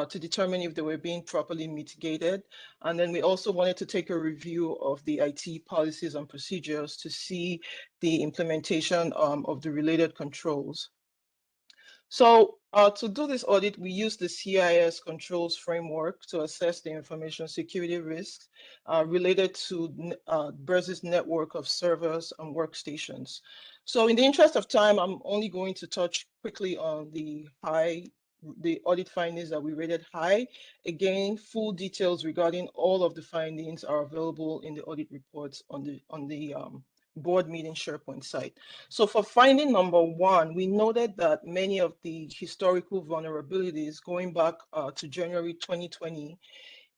to determine if they were being properly mitigated. And then we also wanted to take a review of the IT policies and procedures to see the implementation of the related controls. So to do this audit, we used the CIS controls framework to assess the information security risks related to BERS's network of servers and workstations. So in the interest of time, I'm only going to touch quickly on the audit findings that we rated high. Again, full details regarding all of the findings are available in the audit reports on the board meeting SharePoint site. So for finding number 1, we noted that many of the historical vulnerabilities going back to January 2020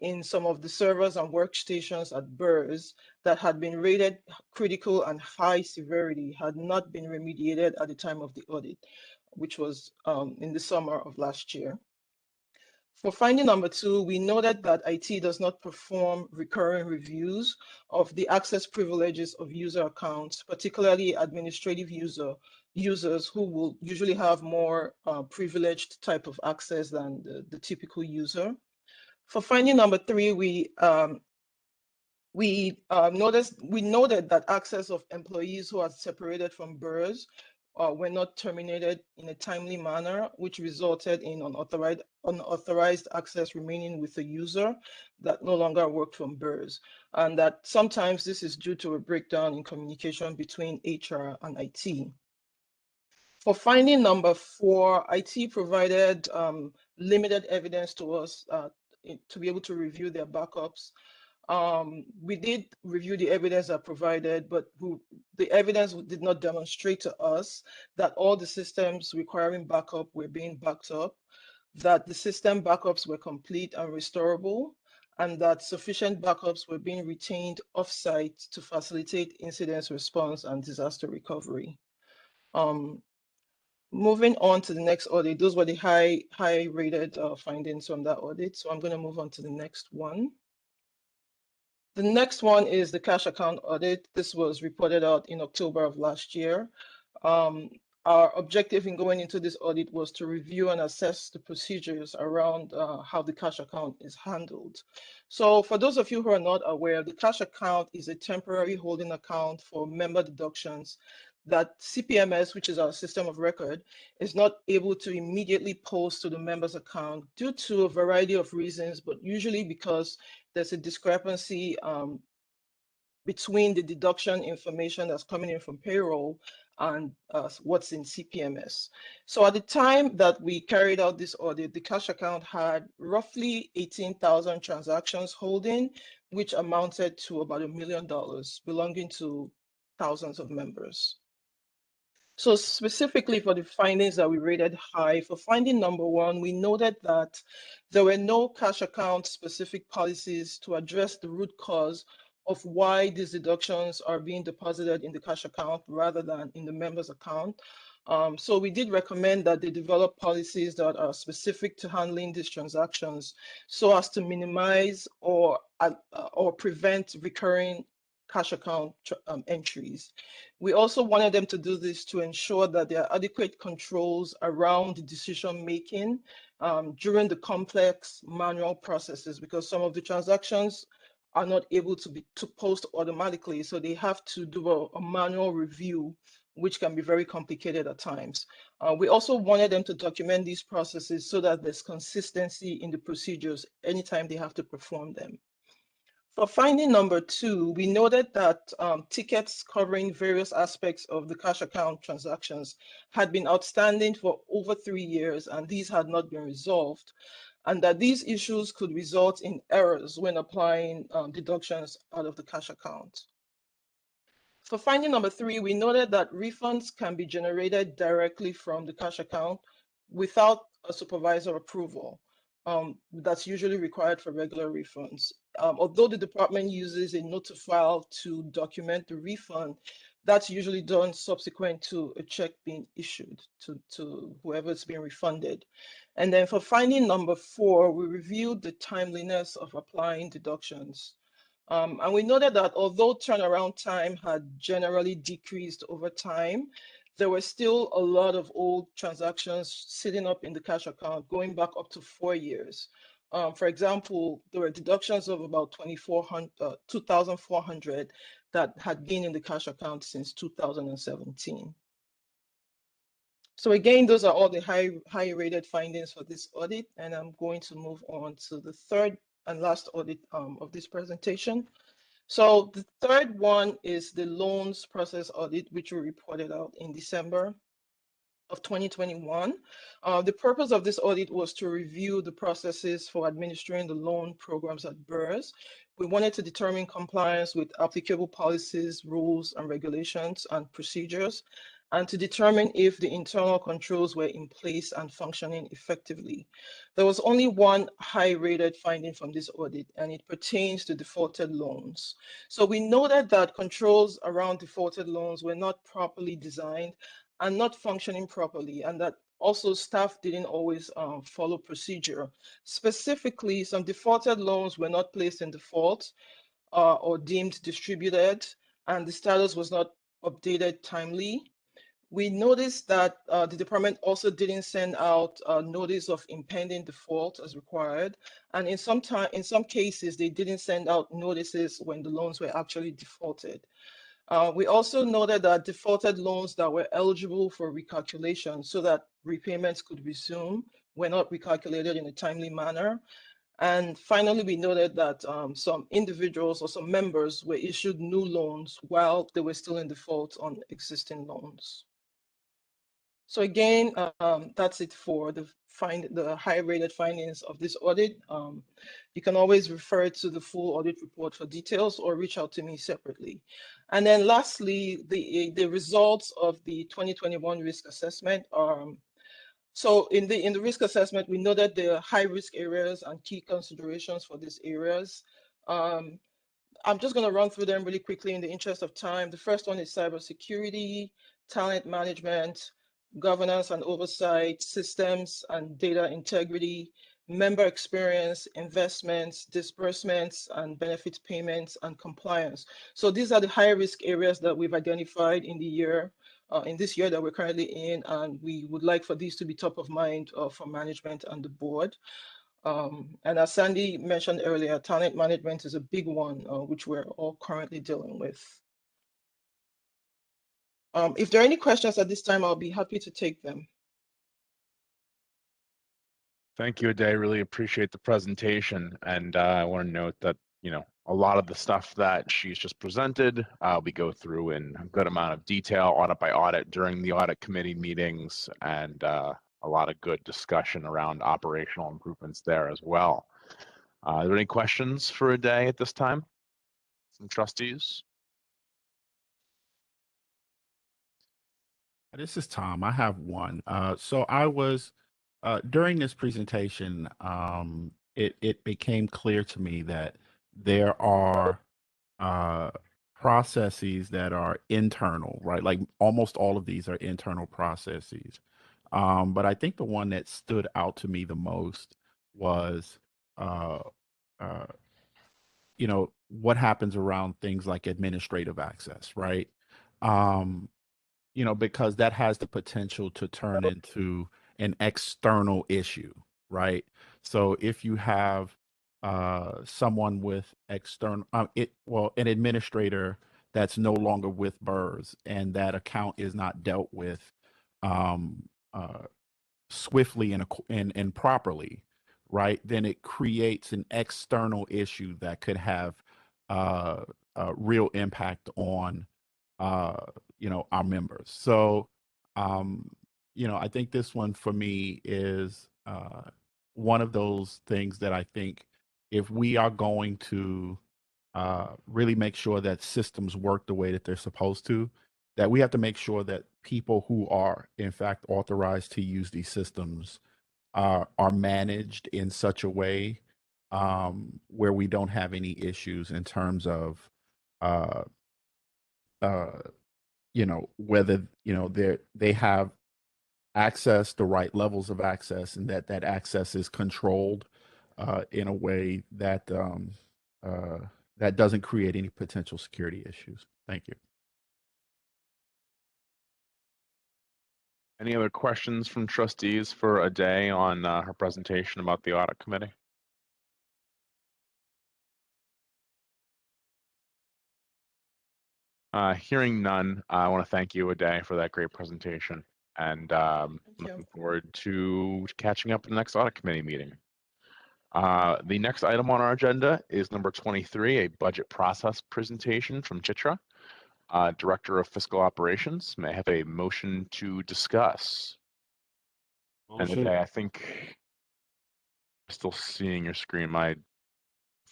in some of the servers and workstations at BERS that had been rated critical and high severity had not been remediated at the time of the audit, which was in the summer of last year. For finding number 2, we noted that IT does not perform recurring reviews of the access privileges of user accounts, particularly administrative users who will usually have more privileged type of access than the typical user. For finding number 3, we noted that access of employees who are separated from BERS were not terminated in a timely manner, which resulted in unauthorized access remaining with the user that no longer worked from BERS, and that sometimes this is due to a breakdown in communication between HR and IT. For finding number 4, IT provided limited evidence to us to be able to review their backups. We did review the evidence that provided, but the evidence did not demonstrate to us that all the systems requiring backup were being backed up, that the system backups were complete and restorable, and that sufficient backups were being retained off-site to facilitate incident response and disaster recovery. Moving on to the next audit, those were the high rated findings from that audit. So I'm going to move on to the next one. The next one is the cash account audit. This was reported out in October of last year. Our objective in going into this audit was to review and assess the procedures around how the cash account is handled. So for those of you who are not aware, the cash account is a temporary holding account for member deductions that CPMS, which is our system of record, is not able to immediately post to the member's account due to a variety of reasons, but usually because there's a discrepancy between the deduction information that's coming in from payroll and what's in CPMS. So at the time that we carried out this audit, the cash account had roughly 18,000 transactions holding, which amounted to about $1 million belonging to thousands of members. So specifically for the findings that we rated high, for finding number one, we noted that there were no cash account specific policies to address the root cause of why these deductions are being deposited in the cash account rather than in the member's account. So we did recommend that they develop policies that are specific to handling these transactions so as to minimize or prevent recurring cash account entries. We also wanted them to do this to ensure that there are adequate controls around the decision making during the complex manual processes, because some of the transactions are not able to post automatically, so they have to do a manual review, which can be very complicated at times. We also wanted them to document these processes so that there's consistency in the procedures anytime they have to perform them. For finding number two, we noted that tickets covering various aspects of the cash account transactions had been outstanding for over 3 years, and these had not been resolved, and that these issues could result in errors when applying deductions out of the cash account. For finding number three, we noted that refunds can be generated directly from the cash account without a supervisor approval. That's usually required for regular refunds. Although the department uses a note to file to document the refund, that's usually done subsequent to a check being issued to whoever's being refunded. And then for finding number four, we reviewed the timeliness of applying deductions. And we noted that although turnaround time had generally decreased over time, there were still a lot of old transactions sitting up in the cash account going back up to 4 years. For example, there were deductions of about 2,400 that had been in the cash account since 2017. So again, those are all the high rated findings for this audit, and I'm going to move on to the third and last audit of this presentation. So the third one is the loans process audit, which we reported out in December of 2021. The purpose of this audit was to review the processes for administering the loan programs at BERS. We wanted to determine compliance with applicable policies, rules, and regulations and procedures, and to determine if the internal controls were in place and functioning effectively. There was only one high-rated finding from this audit, and it pertains to defaulted loans. So we noted that controls around defaulted loans were not properly designed and not functioning properly, and that also staff didn't always follow procedure. Specifically, some defaulted loans were not placed in default or deemed distributed, and the status was not updated timely. We noticed that the department also didn't send out a notice of impending default as required, and in some cases they didn't send out notices when the loans were actually defaulted. We also noted that defaulted loans that were eligible for recalculation so that repayments could resume were not recalculated in a timely manner. And finally, we noted that some individuals or some members were issued new loans while they were still in default on existing loans. So again, that's it for the high-rated findings of this audit. You can always refer to the full audit report for details or reach out to me separately. And then lastly, the results of the 2021 risk assessment So in the risk assessment, we know that there are high risk areas and key considerations for these areas. I'm just going to run through them really quickly in the interest of time. The first one is cybersecurity, talent management, governance and oversight, systems and data integrity, member experience, investments, disbursements and benefits payments, and compliance. So these are the high risk areas that we've identified in the year, in this year that we're currently in, and we would like for these to be top of mind for management and the board. And as Sandy mentioned earlier, talent management is a big one, which we're all currently dealing with. If there are any questions at this time, I'll be happy to take them. Thank you, Ade. Really appreciate the presentation. And I want to note that, you know, a lot of the stuff that she's just presented, we go through in a good amount of detail, audit by audit, during the audit committee meetings, and a lot of good discussion around operational improvements there as well. Are there any questions for Ade at this time from trustees? This is Tom. I have one. So I was during this presentation, it became clear to me that there are processes that are internal, right? Like almost all of these are internal processes. But I think the one that stood out to me the most was, uh, uh, you know, what happens around things like administrative access, right? You know, because that has the potential to turn into an external issue, right? So if you have someone with external, an administrator that's no longer with BERS and that account is not dealt with um, uh, swiftly and properly, right? Then it creates an external issue that could have a real impact on you know, our members. So, you know, I think this one for me is one of those things that I think if we are going to really make sure that systems work the way that they're supposed to, that we have to make sure that people who are in fact authorized to use these systems are managed in such a way where we don't have any issues in terms of uh, uh, you know, whether, you know, they have access, the right levels of access, and that that access is controlled in a way that that doesn't create any potential security issues. Thank you. Any other questions from trustees for Ade on her presentation about the audit committee? Hearing none, I want to thank you, Ade, for that great presentation, and looking forward to catching up in the next audit committee meeting. The next item on our agenda is number 23, a budget process presentation from Chitra, Director of Fiscal Operations. May I have a motion to discuss? Motion. And Ade, I think I'm still seeing your screen. If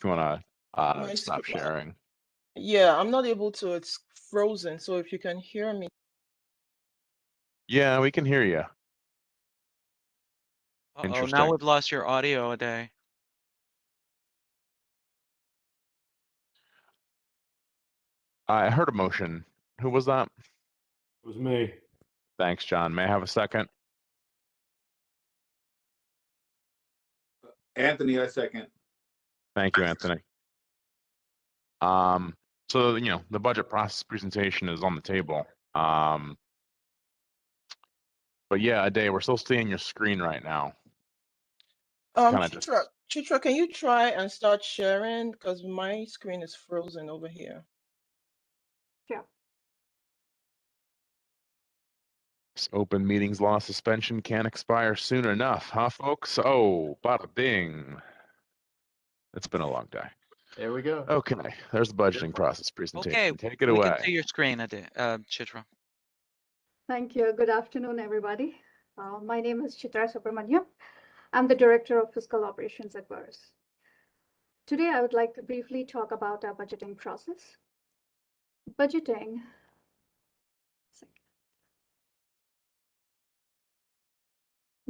you want to stop sharing. Yeah, I'm not able to. It's frozen. So if you can hear me. Yeah, we can hear you. Uh-oh, Interesting. now we've lost your audio, Ade. I heard a motion. Who was that? It was me. Thanks, John. May I have a second? Anthony, I second. Thank you, Anthony. So, you know, the budget process presentation is on the table. But yeah, Ade, we're still seeing your screen right now. Chitra, can you try and start sharing? Because my screen is frozen over here. Sure. This open meetings law suspension can't expire soon enough, huh, folks? Oh, bada bing. It's been a long day. There we go. Okay, there's the budgeting process presentation. Okay, Take it we away. can see your screen, Ade, Chitra. Thank you. Good afternoon, everybody. My name is Chitra Subramaniam. I'm the Director of Fiscal Operations at BERS. Today, I would like to briefly talk about our budgeting process.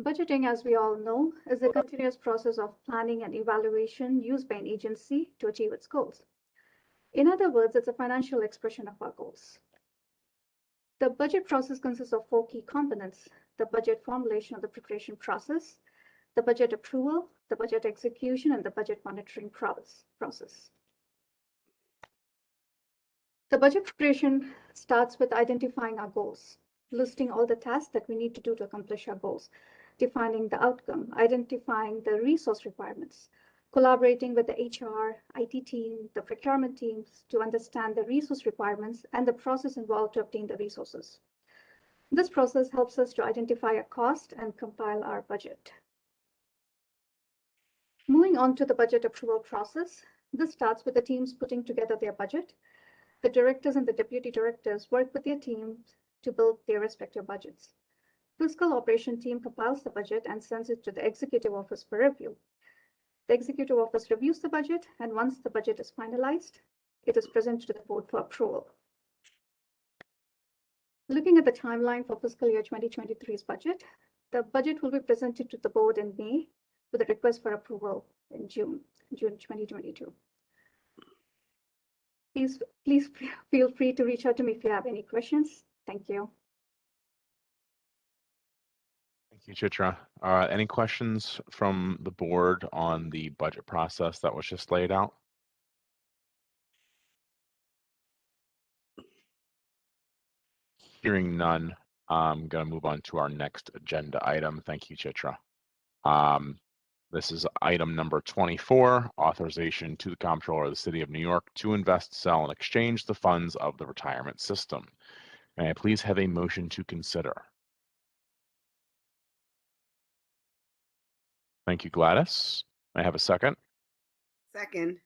Budgeting, as we all know, is a continuous process of planning and evaluation used by an agency to achieve its goals. In other words, it's a financial expression of our goals. The budget process consists of 4 key components: the budget formulation or the preparation process, the budget approval, the budget execution, and the budget monitoring process. The budget preparation starts with identifying our goals, listing all the tasks that we need to do to accomplish our goals, defining the outcome, identifying the resource requirements, collaborating with the HR, IT team, the procurement teams to understand the resource requirements and the process involved to obtain the resources. This process helps us to identify a cost and compile our budget. Moving on to the budget approval process, this starts with the teams putting together their budget. The directors and the deputy directors work with their teams to build their respective budgets. Fiscal operation team compiles the budget and sends it to the executive office for review. The executive office reviews the budget, and once the budget is finalized, it is presented to the board for approval. Looking at the timeline for fiscal year 2023's budget, the budget will be presented to the board in May with a request for approval in June 2022. Please feel free to reach out to me if you have any questions. Thank you. Thank you, Chitra. Any questions from the board on the budget process that was just laid out? Hearing none, I'm going to move on to our next agenda item. Thank you, Chitra. This is item number 24, authorization to the Comptroller of the City of New York to invest, sell, and exchange the funds of the retirement system. May I please have a motion to consider? Thank you, Gladys. May I have a second? Second.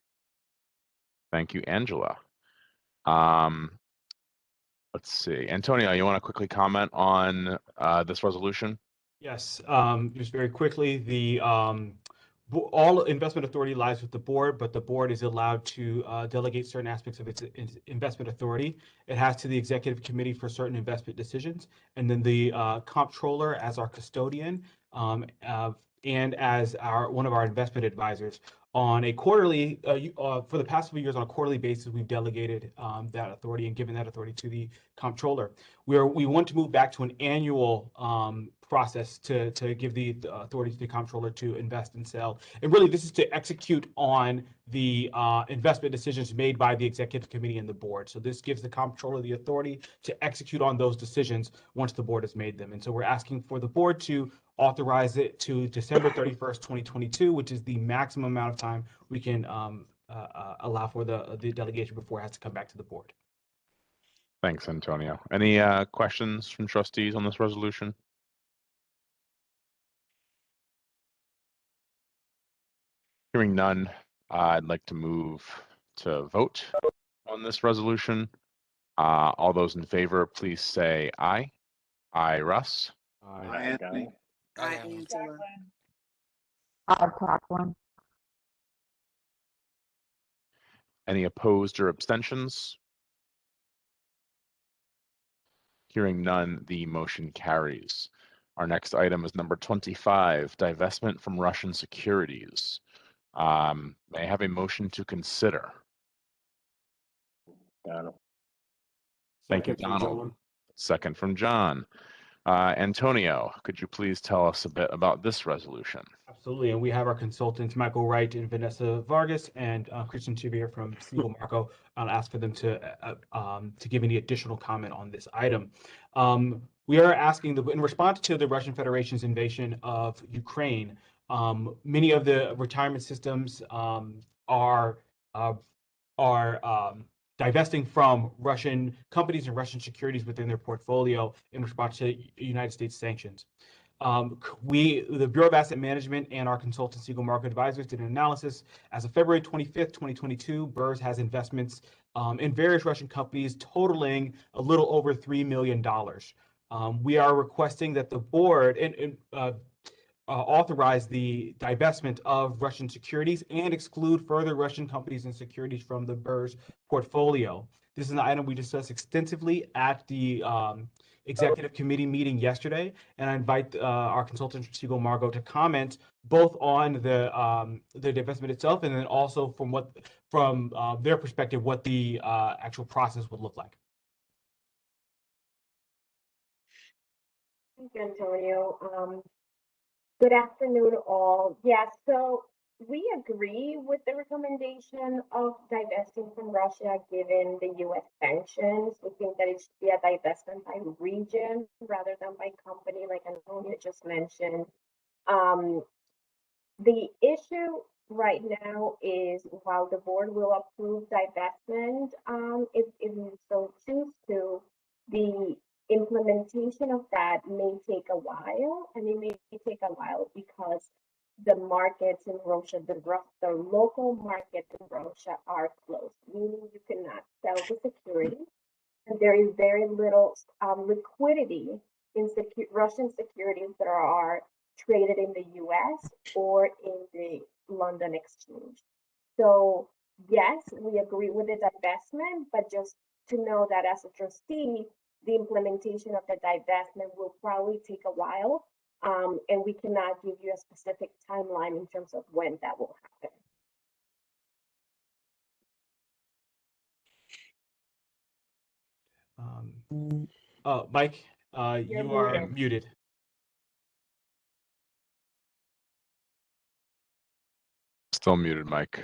Thank you, Angela. Let's see. Antonio, you want to quickly comment on this resolution? Yes, just very quickly, the all investment authority lies with the board, but the board is allowed to delegate certain aspects of its investment authority. It has to the executive committee for certain investment decisions, and then the comptroller as our custodian and as one of our investment advisors. On a quarterly, for the past few years, on a quarterly basis, we've delegated that authority and given that authority to the comptroller. We want to move back to an annual process to give the authority to the comptroller to invest and sell. And really, this is to execute on the investment decisions made by the executive committee and the board. So this gives the comptroller the authority to execute on those decisions once the board has made them. And so we're asking for the board to authorize it to December 31st, 2022, which is the maximum amount of time we can allow for the delegation before it has to come back to the board. Thanks, Antonio. Any questions from trustees on this resolution? Hearing none, I'd like to move to vote on this resolution. All those in favor, please say aye. Aye, Russ. Aye, Anthony. Aye, Angela. Aye, Jacqueline. Any opposed or abstentions? Hearing none, the motion carries. Our next item is number 25, divestment from Russian securities. May I have a motion to consider? Donald. Thank you, Donald. Second from John. Antonio, could you please tell us a bit about this resolution? Absolutely, and we have our consultants, Michael Wright and Vanessa Vargas, and Christian Chivier from Siegel Marco. I'll ask for them to give any additional comment on this item. We are asking, in response to the Russian Federation's invasion of Ukraine, many of the retirement systems are divesting from Russian companies and Russian securities within their portfolio in response to United States sanctions. The Bureau of Asset Management and our consultant Siegel Market Advisors did an analysis. As of February 25th, 2022, BERS has investments in various Russian companies totaling a little over $3 million. We are requesting that the board authorize the divestment of Russian securities and exclude further Russian companies and securities from the BERS portfolio. This is an item we discussed extensively at the executive committee meeting yesterday, and I invite our consultant, Siegel Margot, to comment both on the divestment itself, and then also from their perspective, what the actual process would look like. Thank you, Antonio. Good afternoon, all. Yes, so we agree with the recommendation of divesting from Russia given the U.S. sanctions. We think that it should be a divestment by region rather than by company, like Antonio just mentioned. The issue right now is while the board will approve divestment, if you so choose to, the implementation of that may take a while, and it may take a while because the markets in Russia, the local markets in Russia are closed, meaning you cannot sell the security, and there is very little liquidity in Russian securities that are traded in the US or in the London Exchange. So yes, we agree with the divestment, but just to know that as a trustee, the implementation of the divestment will probably take a while, and we cannot give you a specific timeline in terms of when that will happen. Mike, you are muted. Still muted, Mike.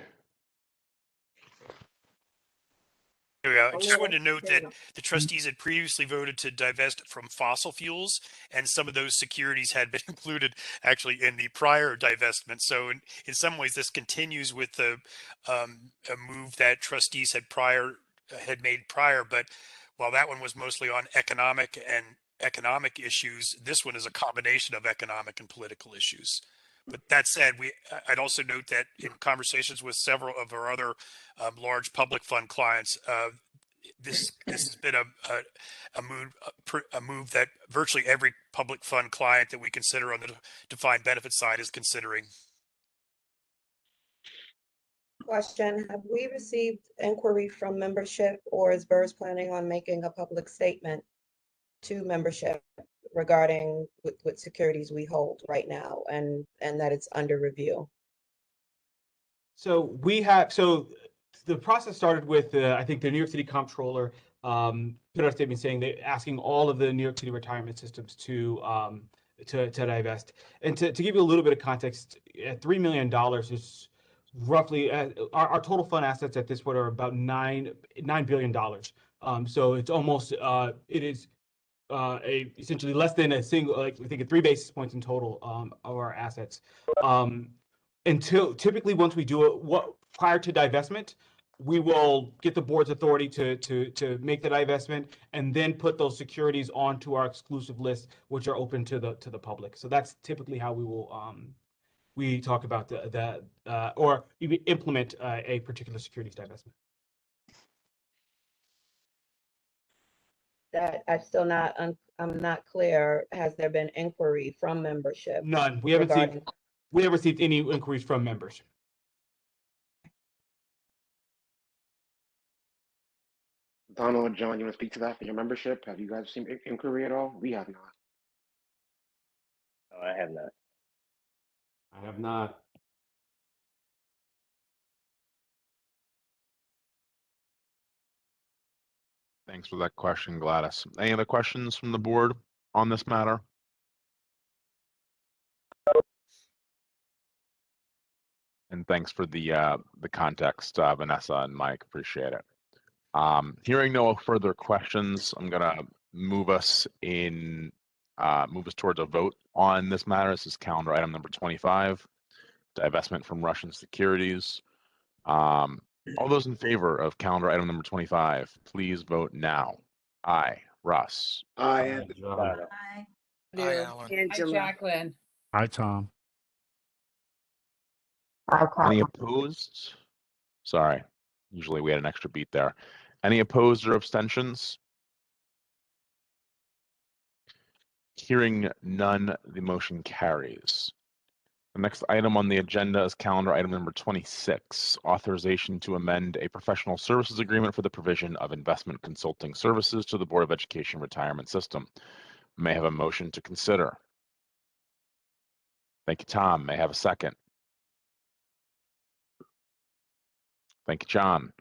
There we go. I just wanted to note that the trustees had previously voted to divest from fossil fuels, and some of those securities had been included actually in the prior divestment. So in some ways, this continues with the a move that trustees had made prior. But while that one was mostly on economic issues, this one is a combination of economic and political issues. But that said, I'd also note that in conversations with several of our other large public fund clients, this has been a move that virtually every public fund client that we consider on the defined benefit side is considering. Question: have we received inquiry from membership, or is BERS planning on making a public statement to membership regarding what securities we hold right now and that it's under review? So the process started with I think the New York City Comptroller put out a statement saying they're asking all of the New York City retirement systems to divest. And to give you a little bit of context, $3 million is roughly our total fund assets at this point are about $9 billion. So it's almost it is essentially less than a single, like we think 3 basis points in total of our assets. Until typically once we do it, prior to divestment, we will get the board's authority to make the divestment and then put those securities onto our exclusive list, which are open to the public. So that's typically how we will we talk about or implement a particular securities divestment. That I'm not clear. Has there been inquiry from membership? None. We haven't received any inquiries from members. Donald and John, you want to speak to that for your membership? Have you guys seen inquiry at all? We have not. No, I have not. I have not. Thanks for that question, Gladys. Any other questions from the board on this matter? And thanks for the context, Vanessa and Mike. Appreciate it. Hearing no further questions, I'm gonna move us towards a vote on this matter. This is calendar item number 25, divestment from Russian securities. All those in favor of calendar item number 25, please vote now. Aye. Russ. Aye, Anthony. Aye. Hi, Alan. Angela. Jacqueline. Hi, Tom. Any opposed? Sorry. Usually we had an extra beat there. Any opposed or abstentions? Hearing none, the motion carries. The next item on the agenda is calendar item number 26, authorization to amend a professional services agreement for the provision of investment consulting services to the Board of Education retirement system. May I have a motion to consider. Thank you, Tom. May I have a second? Thank you, John.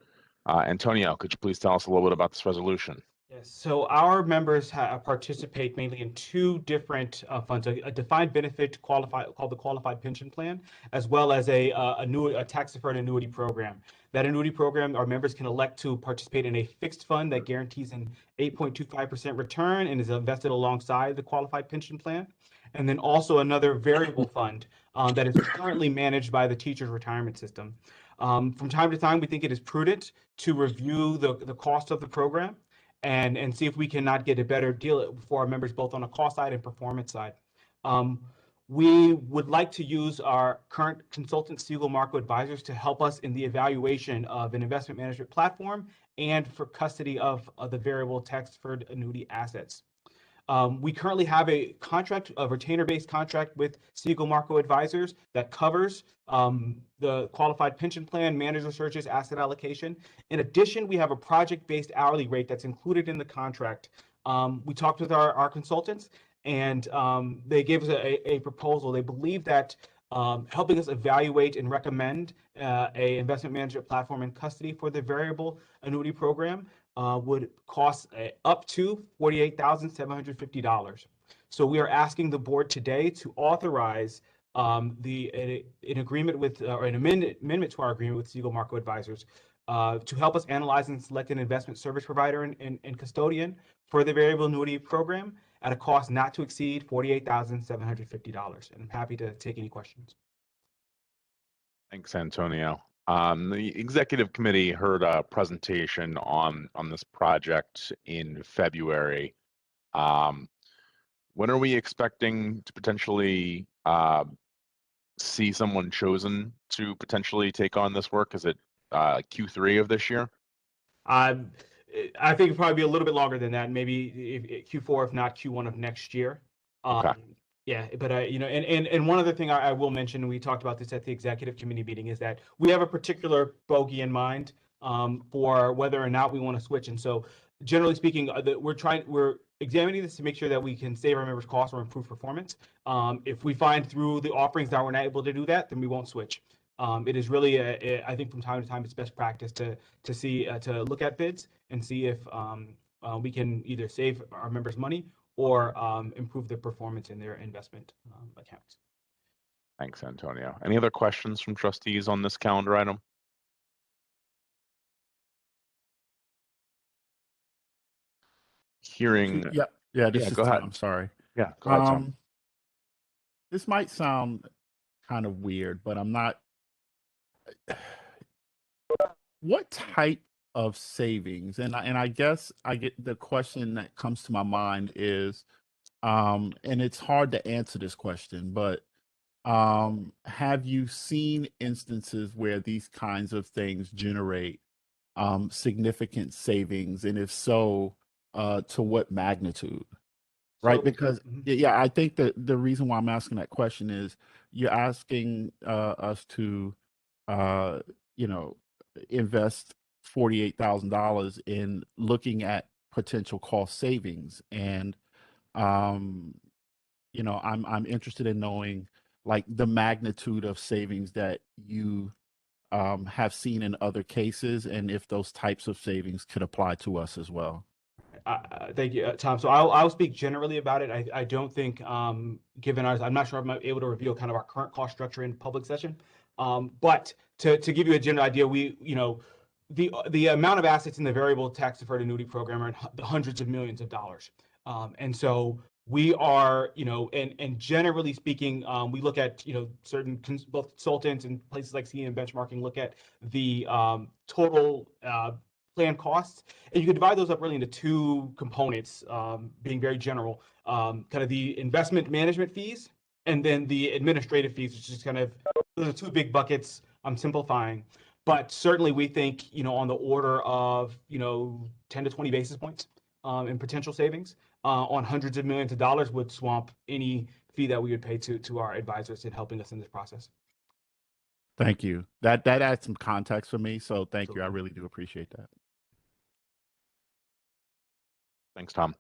Antonio, could you please tell us a little bit about this resolution? Yes, so our members participate mainly in two different funds, a defined benefit called the Qualified Pension Plan, as well as a tax-deferred annuity program. That annuity program, our members can elect to participate in a fixed fund that guarantees an 8.25% return and is invested alongside the Qualified Pension Plan. And then also another variable fund that is currently managed by the Teachers Retirement System. From time to time, we think it is prudent to review the cost of the program and see if we cannot get a better deal for our members, both on a cost side and performance side. We would like to use our current consultant, Siegel Marco Advisors, to help us in the evaluation of an investment management platform and for custody of the variable tax-deferred annuity assets. We currently have a retainer-based contract with Siegel Marco Advisors that covers the qualified pension plan, manager searches, asset allocation. In addition, we have a project-based hourly rate that's included in the contract. We talked with our consultants, and they gave us a proposal. They believe that helping us evaluate and recommend a investment management platform in custody for the variable annuity program would cost up to $48,750. So we are asking the board today to authorize an agreement with or an amendment to our agreement with Siegel Marco Advisors to help us analyze and select an investment service provider and custodian for the variable annuity program at a cost not to exceed $48,750. And I'm happy to take any questions. Thanks, Antonio. The executive committee heard a presentation on this project in February. When are we expecting to potentially see someone chosen to potentially take on this work? Is it Q3 of this year? I think it'll probably be a little bit longer than that, maybe Q4, if not Q1 of next year. Okay. Yeah, but and one other thing I will mention, and we talked about this at the executive committee meeting, is that we have a particular bogey in mind for whether or not we want to switch. And so, generally speaking, we're examining this to make sure that we can save our members costs or improve performance. If we find through the offerings that we're not able to do that, then we won't switch. It is really, I think, from time to time, it's best practice to look at bids and see if we can either save our members money or improve their performance in their investment accounts. Thanks, Antonio. Any other questions from trustees on this calendar item? Hearing. Yeah, this is go ahead. Tom, sorry. Yeah, go ahead, Tom. This might sound kind of weird, but I'm not. What type of savings? And I guess I get the question that comes to my mind is, and it's hard to answer this question, but have you seen instances where these kinds of things generate significant savings, and if so, to what magnitude? Right, because I think that the reason why I'm asking that question is you're asking us to invest $48,000 in looking at potential cost savings, and I'm interested in knowing like the magnitude of savings that you have seen in other cases, and if those types of savings could apply to us as well. Thank you, Tom. So I'll speak generally about it. I don't think, given ours, I'm not sure if I'm able to reveal kind of our current cost structure in public session. But to give you a general idea, the amount of assets in the variable tax deferred annuity program are in the hundreds of millions of dollars. And so we are, and generally speaking, we look at, certain both consultants and places like CEM Benchmarking look at the total plan costs, and you can divide those up really into two components, being very general, kind of the investment management fees and then the administrative fees, which is kind of, those are two big buckets. I'm simplifying, but certainly we think, on the order of, 10 to 20 basis points in potential savings. on hundreds of millions of dollars would swamp any fee that we would pay to our advisors in helping us in this process. Thank you. That adds some context for me. So thank you. I really do appreciate that. Thanks, Tom.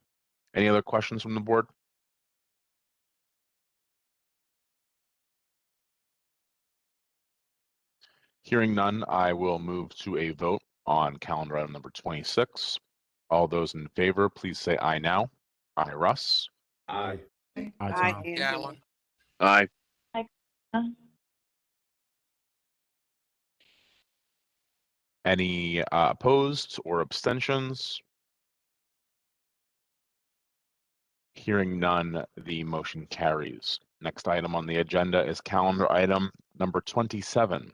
Any other questions from the board? Hearing none, I will move to a vote on calendar item number 26. All those in favor, please say aye now. Aye, Russ. Aye. Aye, Aye, Tom. Angela. Aye. Any opposed or abstentions? Hearing none, the motion carries. Next item on the agenda is calendar item number 27.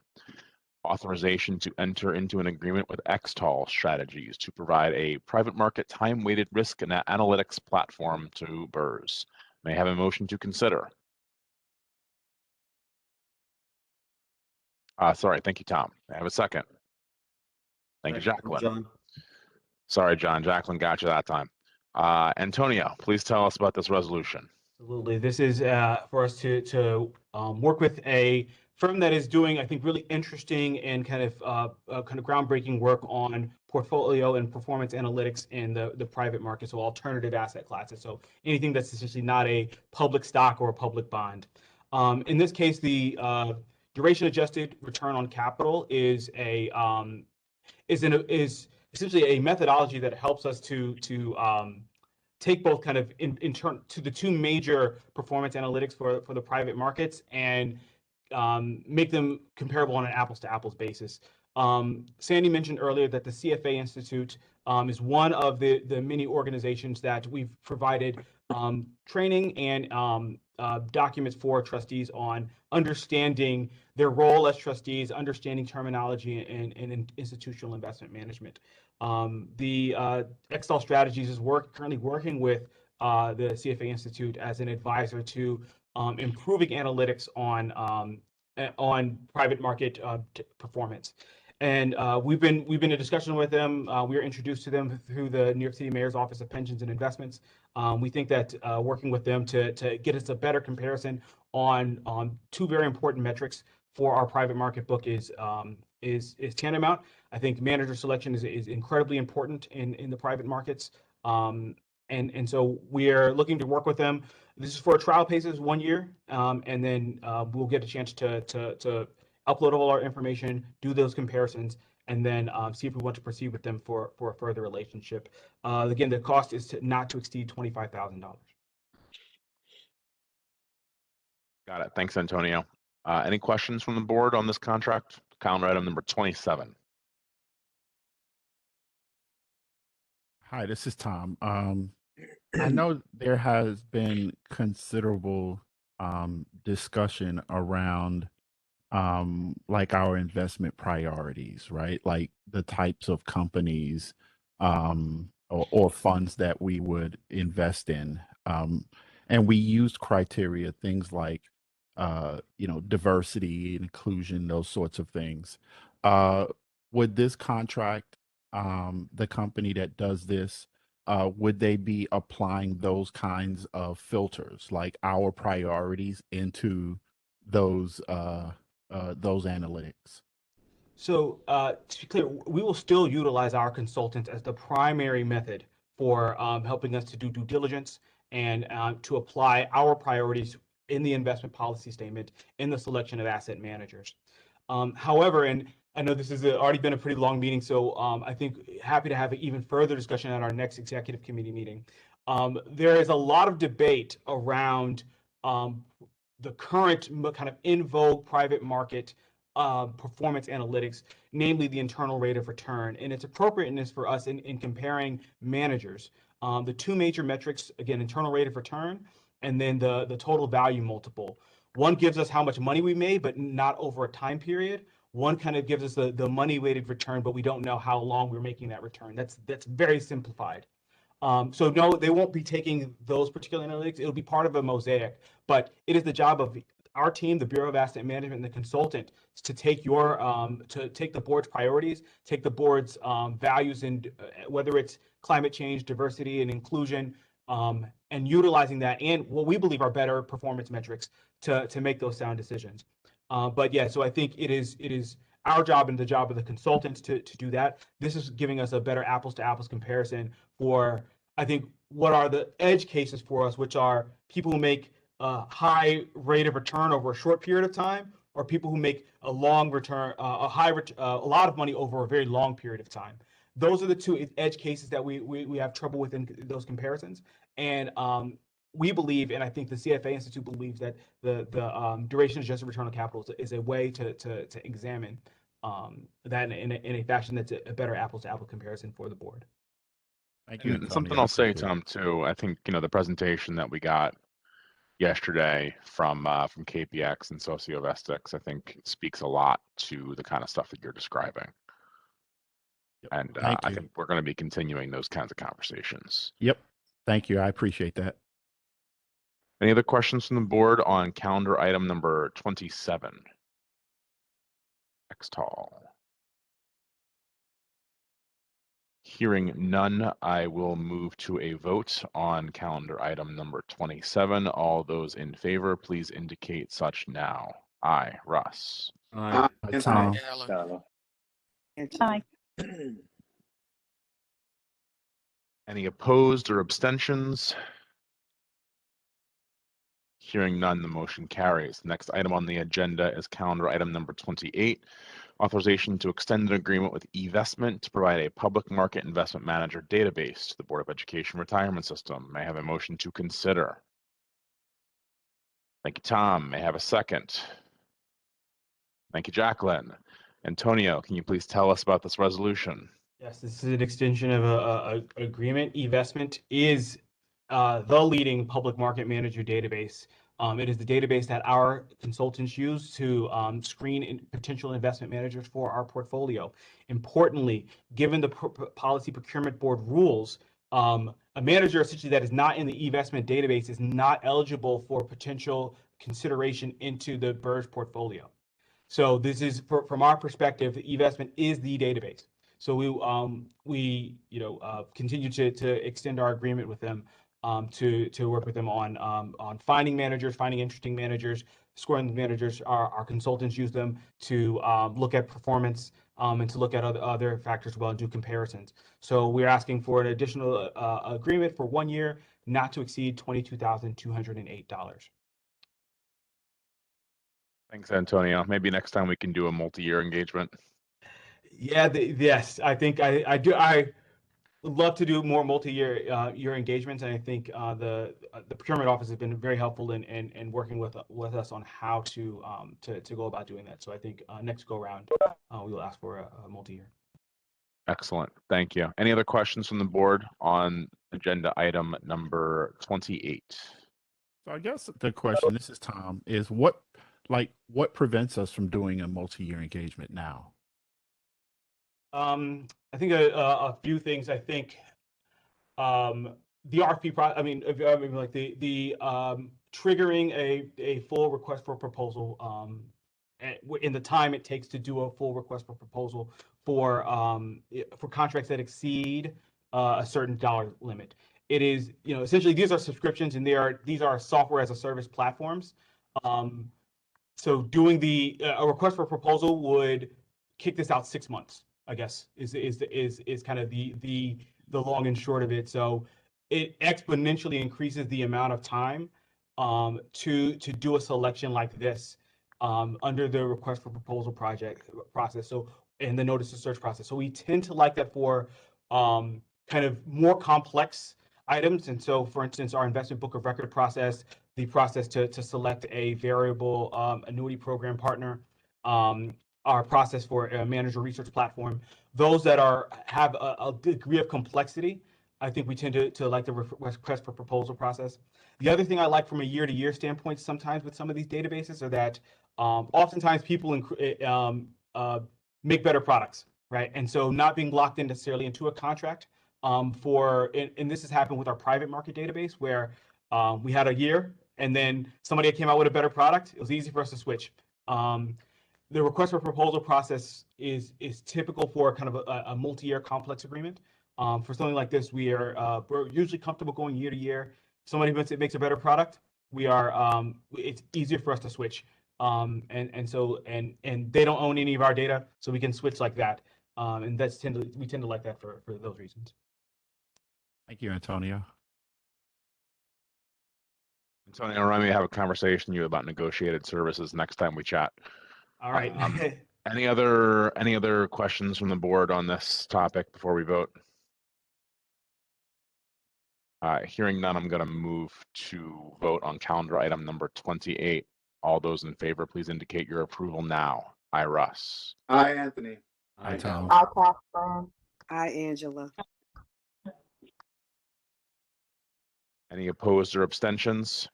Authorization to enter into an agreement with Xtol Strategies to provide a private market time-weighted risk and analytics platform to BERS. May I have a motion to consider? Sorry, thank you, Tom. May I have a second? Thank you, Jacqueline. John. Sorry, John. Jacqueline got you that time. Antonio, please tell us about this resolution. Absolutely. This is for us to work with a firm that is doing, I think, really interesting and kind of groundbreaking work on portfolio and performance analytics in the private market, so alternative asset classes. So anything that's essentially not a public stock or a public bond. In this case, the duration adjusted return on capital is essentially a methodology that helps us to take both kind of in turn to the two major performance analytics for the private markets and make them comparable on an apples to apples basis. Sandy mentioned earlier that the CFA Institute is one of the many organizations that we've provided training and documents for trustees on understanding their role as trustees, understanding terminology and institutional investment management. The Xtol Strategies is currently working with the CFA Institute as an advisor to improving analytics on private market performance. And we've been in discussion with them. We were introduced to them through the New York City Mayor's Office of Pensions and Investments. We think that working with them to get us a better comparison on two very important metrics for our private market book is tantamount. I think manager selection is incredibly important in the private markets. And so we're looking to work with them. This is for a trial basis, 1 year, and then we'll get a chance to upload all our information, do those comparisons, and then see if we want to proceed with them for a further relationship. Again, the cost is not to exceed $25,000. Got it. Thanks, Antonio. Any questions from the board on this contract? Calendar item number 27. Hi, this is Tom. I know there has been considerable discussion around like our investment priorities, right? Like the types of companies or funds that we would invest in. And we used criteria, things like diversity, inclusion, those sorts of things. Would this contract, the company that does this, would they be applying those kinds of filters, like our priorities, into those analytics? So to be clear, we will still utilize our consultants as the primary method for helping us to do due diligence and to apply our priorities in the investment policy statement in the selection of asset managers. However, and I know this has already been a pretty long meeting, so I think happy to have an even further discussion at our next executive committee meeting. There is a lot of debate around the current kind of in vogue private market performance analytics, namely the internal rate of return, and its appropriateness for us in comparing managers. The two major metrics, again, internal rate of return, and then the total value multiple. One gives us how much money we made, but not over a time period. One kind of gives us the money weighted return, but we don't know how long we're making that return. That's very simplified. So no, they won't be taking those particular analytics. It'll be part of a mosaic, but it is the job of our team, the Bureau of Asset Management, and the consultant to take the board's priorities, take the board's values, and whether it's climate change, diversity, and inclusion, and utilizing that and what we believe are better performance metrics to make those sound decisions. But yeah, so I think it is our job and the job of the consultants to do that. This is giving us a better apples to apples comparison for, I think, what are the edge cases for us, which are people who make a high rate of return over a short period of time, or people who make a long return, a lot of money over a very long period of time. Those are the two edge cases that we have trouble with in those comparisons. And we believe, and I think the CFA Institute believes, that the duration adjusted return on capital is a way to examine that in a fashion that's a better apples to apples comparison for the board. Thank you. And something I'll say, Tom, too. I think the presentation that we got yesterday from KPX and Sociovestics, I think speaks a lot to the kind of stuff that you're describing. And I think we're going to be continuing those kinds of conversations. Yep. Thank you. I appreciate that. Any other questions from the board on calendar item number 27? Xtol. Hearing none, I will move to a vote on calendar item number 27. All those in favor, please indicate such now. Aye, Russ. Aye, Tom. Aye. Any opposed or abstentions? Hearing none, the motion carries. The next item on the agenda is calendar item number 28, authorization to extend an agreement with eVestment to provide a public market investment manager database to the Board of Education Retirement System. May I have a motion to consider? Thank you, Tom. May I have a second? Thank you, Jacqueline. Antonio, can you please tell us about this resolution? Yes, this is an extension of an agreement. eVestment is the leading public market manager database. It is the database that our consultants use to screen potential investment managers for our portfolio. Importantly, given the Policy Procurement Board rules, a manager essentially that is not in the eVestment database is not eligible for potential consideration into the BERS portfolio. So this is, from our perspective, the eVestment is the database. So we continue to extend our agreement with them to work with them on finding managers, finding interesting managers, scoring the managers. Our consultants use them to look at performance and to look at other factors as well and do comparisons. So we're asking for an additional agreement for 1 year, not to exceed $22,208. Thanks, Antonio. Maybe next time we can do a multi-year engagement. Yeah, yes, I think I do. I would love to do more multi-year year engagements, and I think the procurement office has been very helpful in working with us on how to go about doing that. So I think next go round we will ask for a multi-year. Excellent. Thank you. Any other questions from the board on agenda item number 28? So I guess the question, this is Tom, is what prevents us from doing a multi-year engagement now? I think a few things. I think the RFP process. I mean, like the triggering a full request for proposal in the time it takes to do a full request for proposal for contracts that exceed a certain dollar limit. It is, essentially these are subscriptions, and these are software as a service platforms. So doing a request for proposal would kick this out 6 months, I guess, is kind of the long and short of it. So it exponentially increases the amount of time to do a selection like this under the request for proposal process. So in the notice to search process. So we tend to like that for kind of more complex items. And so, for instance, our investment book of record process, the process to select a variable annuity program partner, our process for a manager research platform, those that have a degree of complexity, I think we tend to like the request for proposal process. The other thing I like from a year-to-year standpoint, sometimes with some of these databases, are that oftentimes people make better products, right? And so not being locked in necessarily into a contract and this has happened with our private market database where we had a year and then somebody came out with a better product. It was easy for us to switch. The request for proposal process is typical for kind of a multi-year complex agreement. For something like this, we're usually comfortable going year to year. If somebody makes a better product, it's easier for us to switch. And they don't own any of our data, so we can switch like that. And we tend to like that for those reasons. Thank you, Antonio. Antonio, remind me to have a conversation with you about negotiated services next time we chat. All right. Any other questions from the board on this topic before we vote? Hearing none, I'm going to move to vote on calendar item number 28. All those in favor, please indicate your approval now. Aye, Russ. Aye, Anthony. Aye, Tom. I'll Catherine. Aye, Angela. Any opposed or abstentions?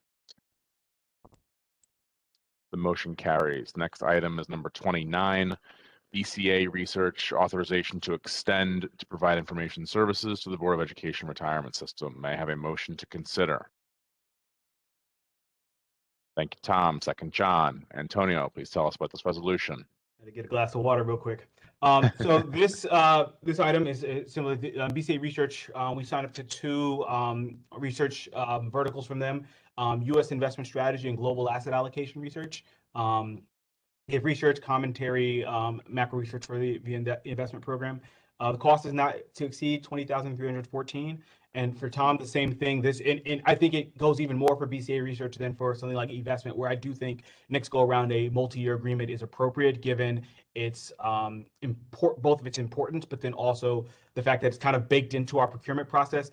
The motion carries. Next item is number 29, BCA research authorization to extend to provide information services to the Board of Education Retirement System. May I have a motion to consider? Thank you, Tom. Second, John. Antonio, please tell us about this resolution. To get a glass of water real quick. So this item is similar to BCA Research. We signed up to two research verticals from them: U.S. investment strategy and global asset allocation research. They have research, commentary, macro research for the investment program. The cost is not to exceed $20,314. And for Tom, the same thing. And I think it goes even more for BCA research than for something like eVestment, where I do think next go around a multi-year agreement is appropriate, given its both of its importance, but then also the fact that it's kind of baked into our procurement process.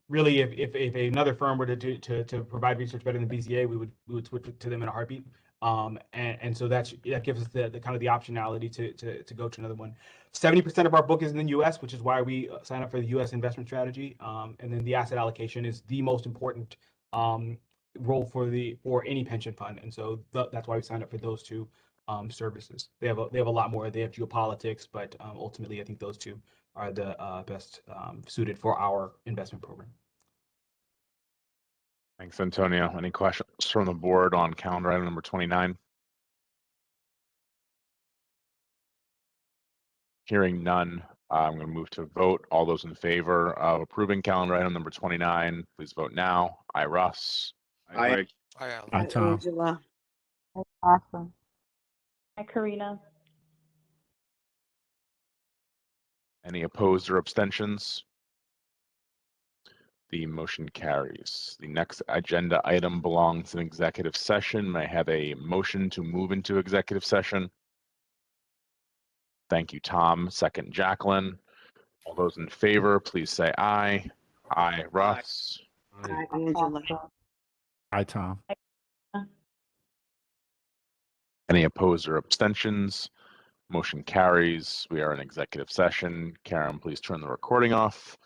Really, if another firm were to provide research better than BCA, we would switch to them in a heartbeat. And so that gives us the kind of the optionality to go to another one. 70% of our book is in the U.S., which is why we sign up for the U.S. investment strategy. And then the asset allocation is the most important role for any pension fund. And so that's why we signed up for those two services. They have a lot more. They have geopolitics, but ultimately, I think those two are the best suited for our investment program. Thanks, Antonio. Any questions from the board on calendar item number 29? Hearing none, I'm going to move to vote. All those in favor of approving calendar item number 29, please vote now. Aye, Russ. Aye. Aye, Alan. Aye, Tom. Angela. Aye, Catherine. Hi, Karina. Any opposed or abstentions? The motion carries. The next agenda item belongs in executive session. May I have a motion to move into executive session? Thank you, Tom. Second, Jacqueline. All those in favor, please say aye. Aye, Russ. Aye, Angela. Aye, Tom. Any opposed or abstentions? Motion carries. We are in executive session. Karen, please turn the recording off.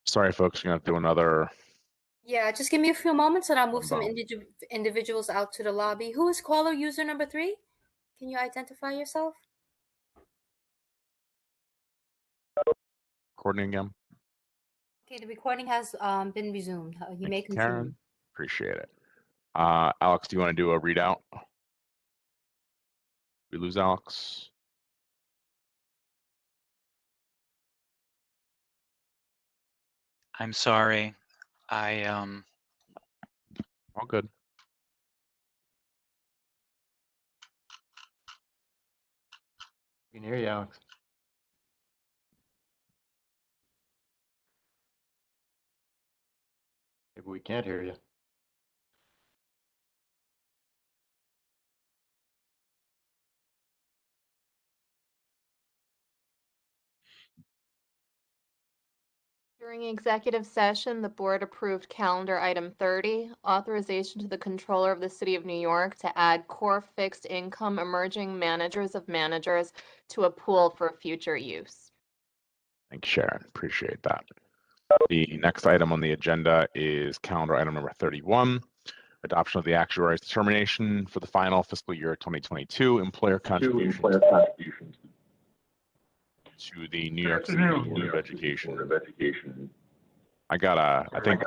Sorry, folks, you're going to do another. Yeah, just give me a few moments and I'll move some Boom. individuals out to the lobby. Who is caller user number 3? Can you identify yourself? Recording again. Okay, the recording has been resumed. You may Thank you, continue. Karen. Appreciate it. Alex, do you want to do a readout? We lose Alex. I'm sorry. All good. We can hear you, Alex. Maybe we can't hear you. During executive session, the board approved calendar item 30, authorization to the controller of the city of New York to add core fixed income emerging managers of managers to a pool for future use. Thanks, Sharon. Appreciate that. The next item on the agenda is calendar item number 31, adoption of the actuary's determination for the final fiscal year 2022 employer contributions to the New York City Board of Education. I think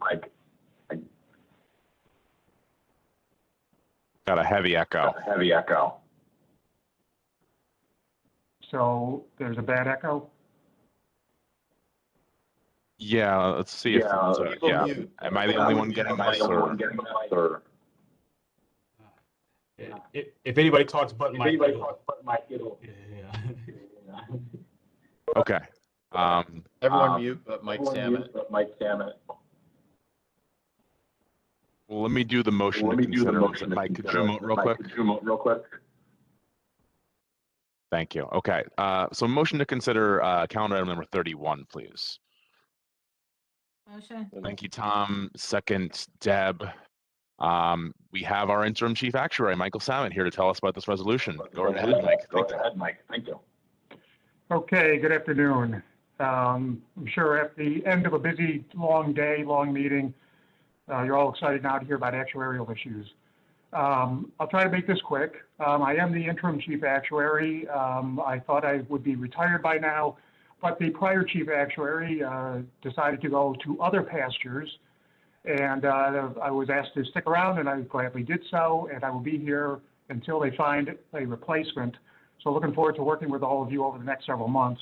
Mike got a heavy echo. So there's a bad echo? Yeah, let's see if People yeah. mute. Am I the only one getting this, or? If anybody talks but Mike, it'll. Okay. Everyone mute but Mike Samet. Well, let me do the motion to consider. Mike, could you vote real quick? Thank you. Okay. So motion to consider calendar item number 31, please. Motion. Thank you, Tom. Second, Deb. We have our interim chief actuary, Michael Samet, here to tell us about this resolution. Go right ahead, Mike. Thank you. Okay, good afternoon. I'm sure at the end of a busy, long day, long meeting, you're all excited now to hear about actuarial issues. I'll try to make this quick. I am the interim chief actuary. I thought I would be retired by now, but the prior chief actuary decided to go to other pastures, and I was asked to stick around, and I gladly did so, and I will be here until they find a replacement. So looking forward to working with all of you over the next several months.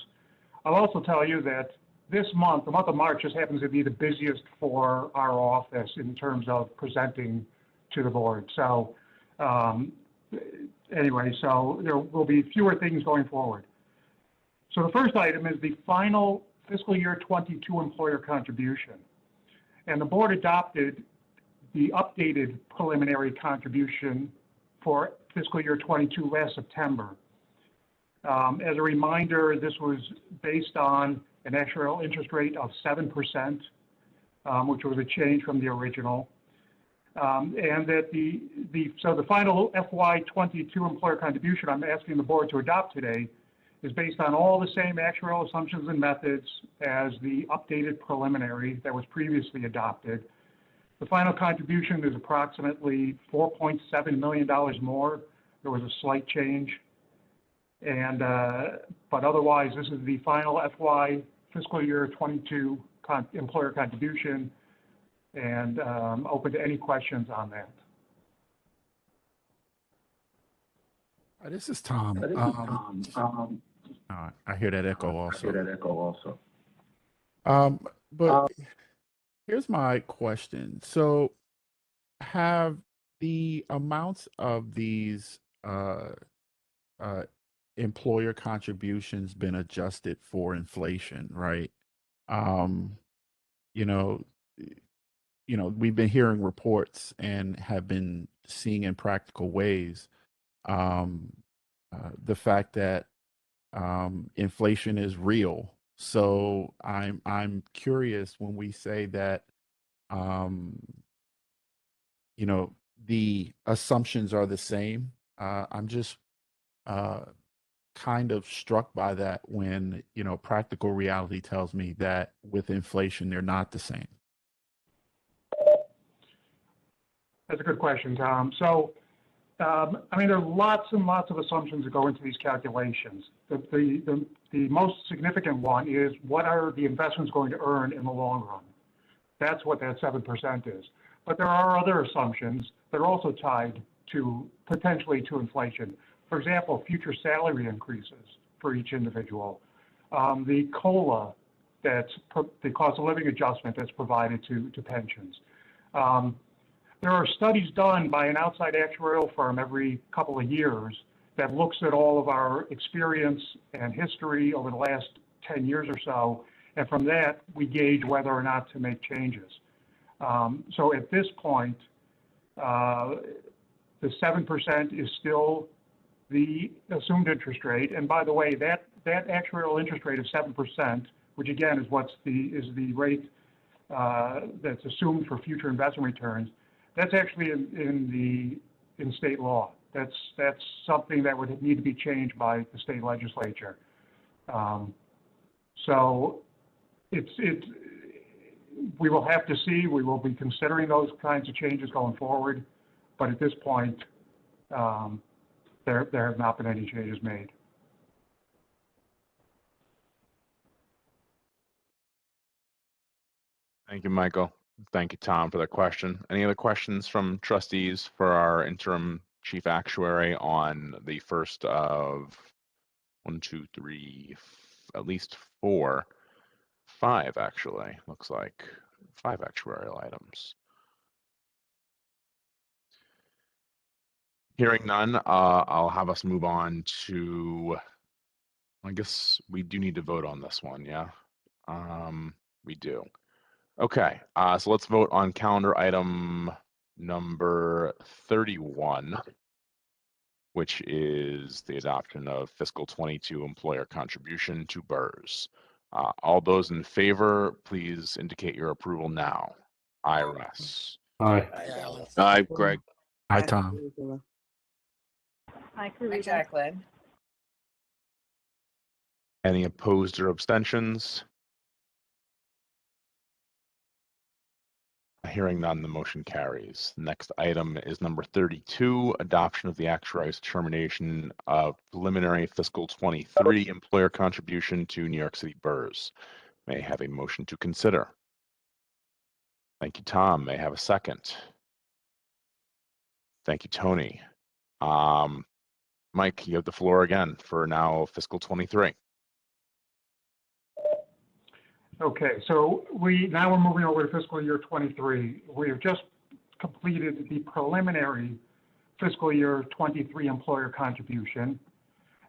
I'll also tell you that this month, the month of March, just happens to be the busiest for our office in terms of presenting to the board. So anyway, so there will be fewer things going forward. So the first item is the final fiscal year 22 employer contribution. And the board adopted the updated preliminary contribution for fiscal year 22 last September. As a reminder, this was based on an actuarial interest rate of 7%, which was a change from the original. And that so the final FY22 employer contribution I'm asking the board to adopt today is based on all the same actuarial assumptions and methods as the updated preliminary that was previously adopted. The final contribution is approximately $4.7 million more. There was a slight change. And, but otherwise, this is the final FY fiscal year 22 employer contribution, and open to any questions on that. This is Tom. I hear that echo also. But here's my question. So have the amounts of these employer contributions been adjusted for inflation, right? You know, we've been hearing reports and have been seeing in practical ways the fact that inflation is real. So I'm curious when we say that the assumptions are the same. I'm just kind of struck by that when practical reality tells me that with inflation they're not the same. That's a good question, Tom. So I mean, there are lots and lots of assumptions that go into these calculations. The most significant one is, what are the investments going to earn in the long run? That's what that 7% is. But there are other assumptions that are also tied to potentially to inflation. For example, future salary increases for each individual. The COLA, that's the cost of living adjustment that's provided to pensions. There are studies done by an outside actuarial firm every couple of years that looks at all of our experience and history over the last 10 years or so, and from that we gauge whether or not to make changes. So at this point, the 7% is still the assumed interest rate, and by the way, that actuarial interest rate of 7%, which again is the rate that's assumed for future investment returns, that's actually in state law. That's something that would need to be changed by the state legislature. So we will have to see. We will be considering those kinds of changes going forward, but at this point, there have not been any changes made. Thank you, Michael. Thank you, Tom, for that question. Any other questions from trustees for our interim chief actuary on the first of 1, 2, 3, at least 4 5 actually, looks like 5 actuarial items. Hearing none, I'll have us move on to, I guess we do need to vote on this one, yeah? We do. Okay, so let's vote on calendar item number 31, which is the adoption of fiscal 22 employer contribution to BERS. All those in favor, please indicate your approval now. Aye, Russ. Aye. Aye, Greg. Hi, Tom. Angela. Hi, Hi, Jacqueline. Any opposed or abstentions? Hearing none, the motion carries. The next item is number 32, adoption of the actuary's determination of preliminary fiscal 23 employer contribution to New York City BERS. May I have a motion to consider? Thank you, Tom. May I have a second? Thank you, Tony. Mike, you have the floor again for now fiscal 23. Okay, so now we're moving over to fiscal year 23. We have just completed the preliminary fiscal year 23 employer contribution.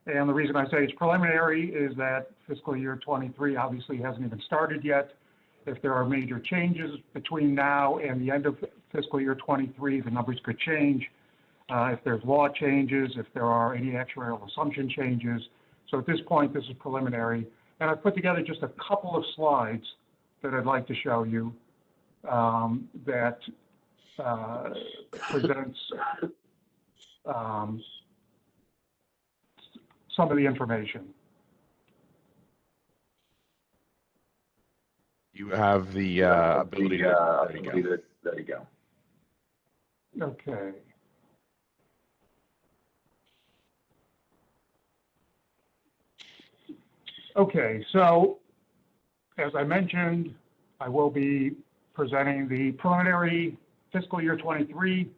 And the reason I say it's preliminary is that fiscal year 23 obviously hasn't even started yet. If there are major changes between now and the end of fiscal year 23, the numbers could change. If there's law changes, if there are any actuarial assumption changes. So at this point, this is preliminary. And I've put together just a couple of slides that I'd like to show you that presents some of the information. You have the ability to, there you go. Okay. Okay, so as I mentioned, I will be presenting the preliminary fiscal year 23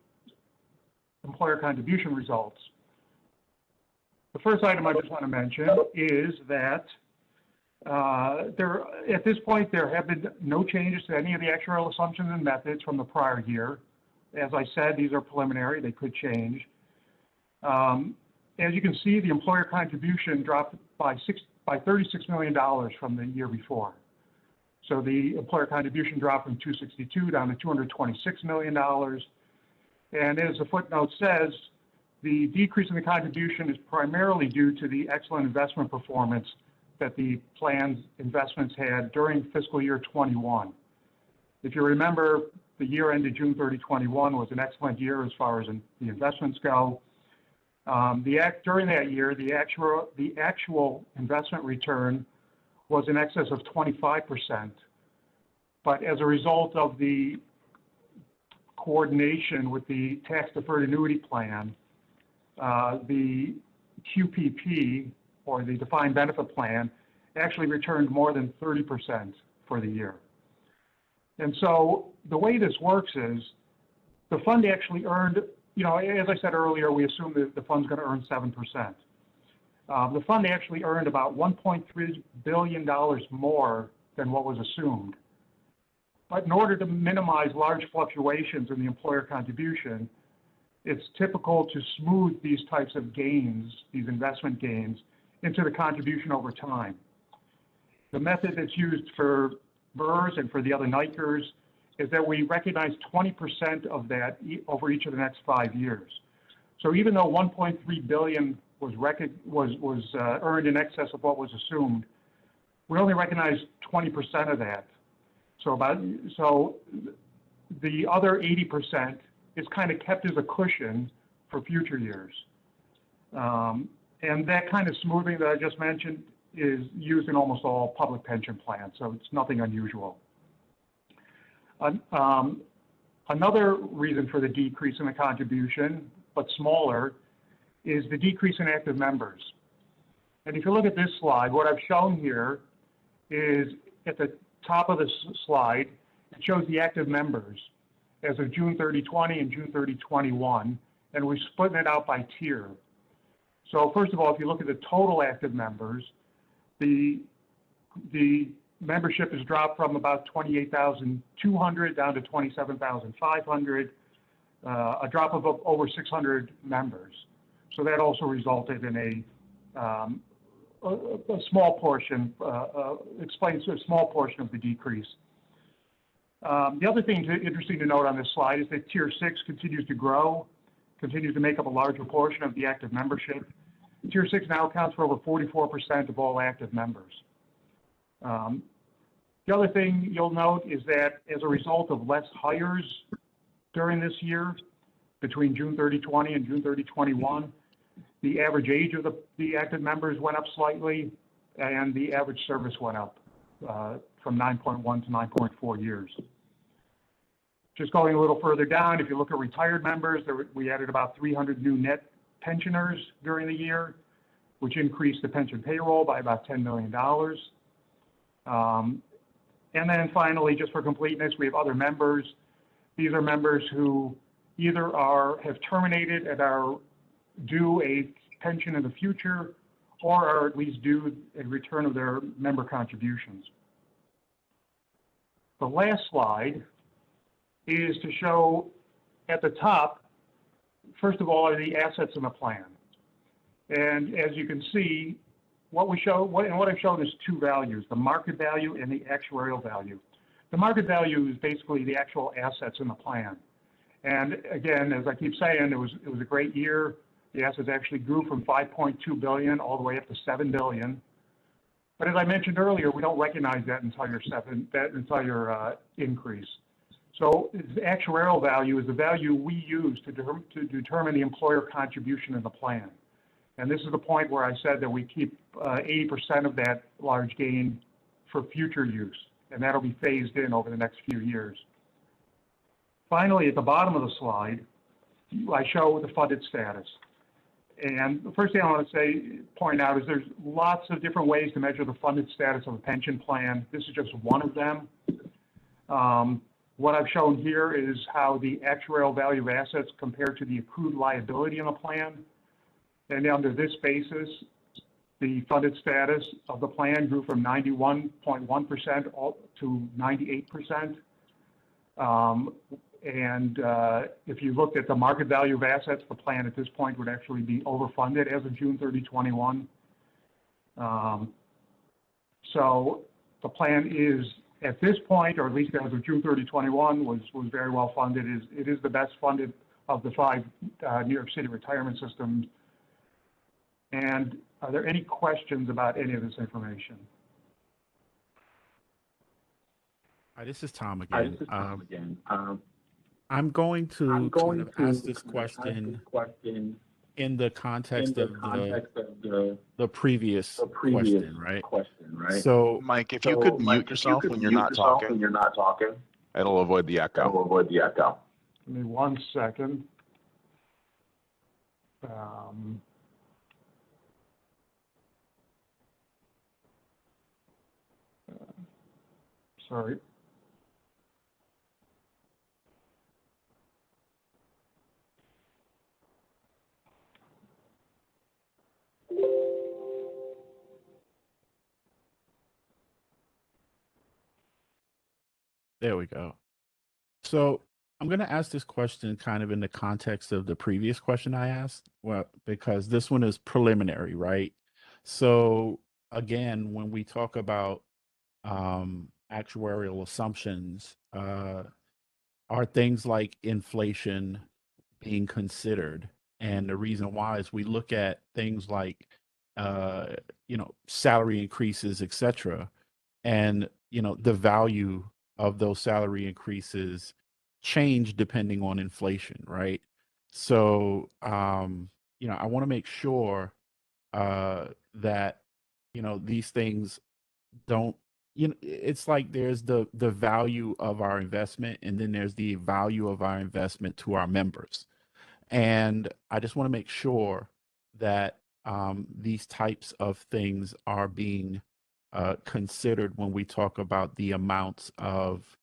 employer contribution results. The first item I just want to mention is that at this point, there have been no changes to any of the actuarial assumptions and methods from the prior year. As I said, these are preliminary, they could change. As you can see, the employer contribution dropped by $36 million from the year before. So the employer contribution dropped from 262 down to $226 million. And as the footnote says, the decrease in the contribution is primarily due to the excellent investment performance that the plan's investments had during fiscal year 21. If you remember, the year ended June 30, 21 was an excellent year as far as the investments go. During that year, the actual investment return was in excess of 25%. But as a result of the coordination with the tax deferred annuity plan, the QPP, or the defined benefit plan, actually returned more than 30% for the year. And so the way this works is the fund actually earned, you know, as I said earlier, we assume that the fund's going to earn 7%. The fund actually earned about $1.3 billion more than what was assumed. But in order to minimize large fluctuations in the employer contribution, it's typical to smooth these types of gains, these investment gains, into the contribution over time. The method that's used for BERS and for the other NYCBERS is that we recognize 20% of that over each of the next 5 years. So even though $1.3 billion was earned in excess of what was assumed, we only recognize 20% of that. So the other 80% is kind of kept as a cushion for future years. And that kind of smoothing that I just mentioned is used in almost all public pension plans, so it's nothing unusual. Another reason for the decrease in the contribution, but smaller, is the decrease in active members. And if you look at this slide, what I've shown here is at the top of the slide, it shows the active members as of June 30, 20 and June 30, 21, and we're splitting it out by tier. So first of all, if you look at the total active members, the membership has dropped from about 28,200 down to 27,500, a drop of over 600 members. So that also resulted in a small portion, explains a small portion of the decrease. The other thing interesting to note on this slide is that Tier 6 continues to grow, continues to make up a larger portion of the active membership. Tier 6 now accounts for over 44% of all active members. The other thing you'll note is that as a result of less hires during this year, between June 30, 20 and June 30, 21, the average age of the active members went up slightly, and the average service went up from 9.1 to 9.4 years. Just going a little further down, if you look at retired members, we added about 300 new net pensioners during the year, which increased the pension payroll by about $10 million. And then finally, just for completeness, we have other members. These are members who either have terminated and are due a pension in the future, or are at least due a return of their member contributions. The last slide is to show at the top, first of all, are the assets in the plan. And as you can see, what I've shown is two values, the market value and the actuarial value. The market value is basically the actual assets in the plan. And again, as I keep saying, it was a great year. The assets actually grew from 5.2 billion all the way up to 7 billion. But as I mentioned earlier, we don't recognize that entire increase. So the actuarial value is the value we use to determine the employer contribution in the plan. And this is the point where I said that we keep 80% of that large gain for future use, and that'll be phased in over the next few years. Finally, at the bottom of the slide, I show the funded status. And the first thing I want to point out is there's lots of different ways to measure the funded status of a pension plan. This is just one of them. What I've shown here is how the actuarial value of assets compare to the accrued liability in the plan. And under this basis, the funded status of the plan grew from 91.1% to 98%. If you looked at the market value of assets, the plan at this point would actually be overfunded as of June 30, 21. So the plan is, at this point, or at least as of June 30, 21, was very well funded. It is the best funded of the 5 New York City retirement systems. And are there any questions about any of this information? Hi, this is Tom again. I'm going to kind of ask this question in the context of the previous question, right? So, Mike, if you could mute yourself when you're not talking, it'll avoid the echo. Give me 1 second. Sorry. there we go. So I'm going to ask this question kind of in the context of the previous question I asked, well, because this one is preliminary, right? So again, when we talk about actuarial assumptions, are things like inflation being considered? And the reason why is we look at things like, salary increases, et cetera, and, the value of those salary increases change depending on inflation, right? So, I want to make sure that, these things don't, it's like there's the value of our investment, and then there's the value of our investment to our members. And I just want to make sure that these types of things are being considered when we talk about the amounts of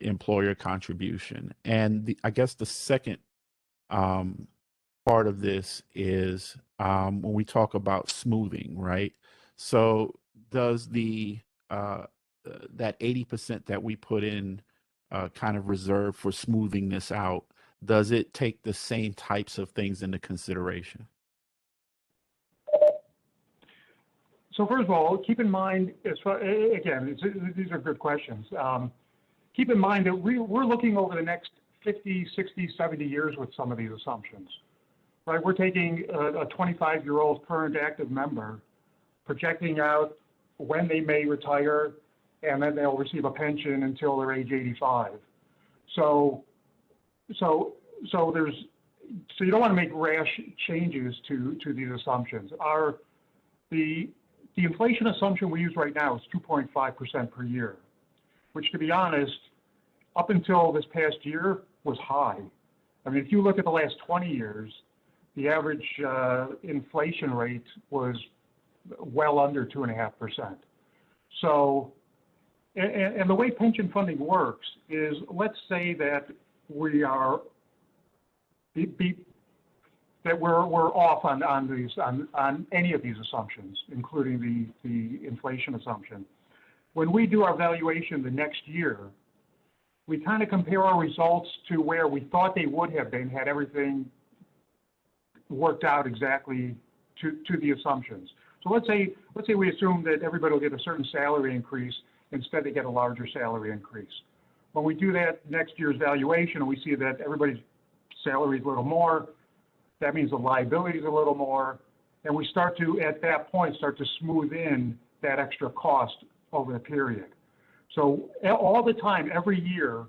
employer contribution. And I guess the second part of this is when we talk about smoothing, right? So does the that 80% that we put in kind of reserved for smoothing this out, does it take the same types of things into consideration? So first of all, keep in mind, again, these are good questions. Keep in mind that we're looking over the next 50, 60, 70 years with some of these assumptions, right? We're taking a 25-year-old current active member, projecting out when they may retire, and then they'll receive a pension until they're age 85. So you don't want to make rash changes to these assumptions. The inflation assumption we use right now is 2.5% per year, which, to be honest, up until this past year was high. I mean, if you look at the last 20 years, the average inflation rate was well under 2.5%. So, and the way pension funding works is, let's say that we are that we're off on any of these assumptions, including the inflation assumption. When we do our valuation the next year, we kind of compare our results to where we thought they would have been had everything worked out exactly to the assumptions. So let's say we assume that everybody will get a certain salary increase, instead they get a larger salary increase. When we do that next year's valuation and we see that everybody's salary is a little more, that means the liability is a little more, and we start to, at that point, start to smooth in that extra cost over the period. So all the time, every year,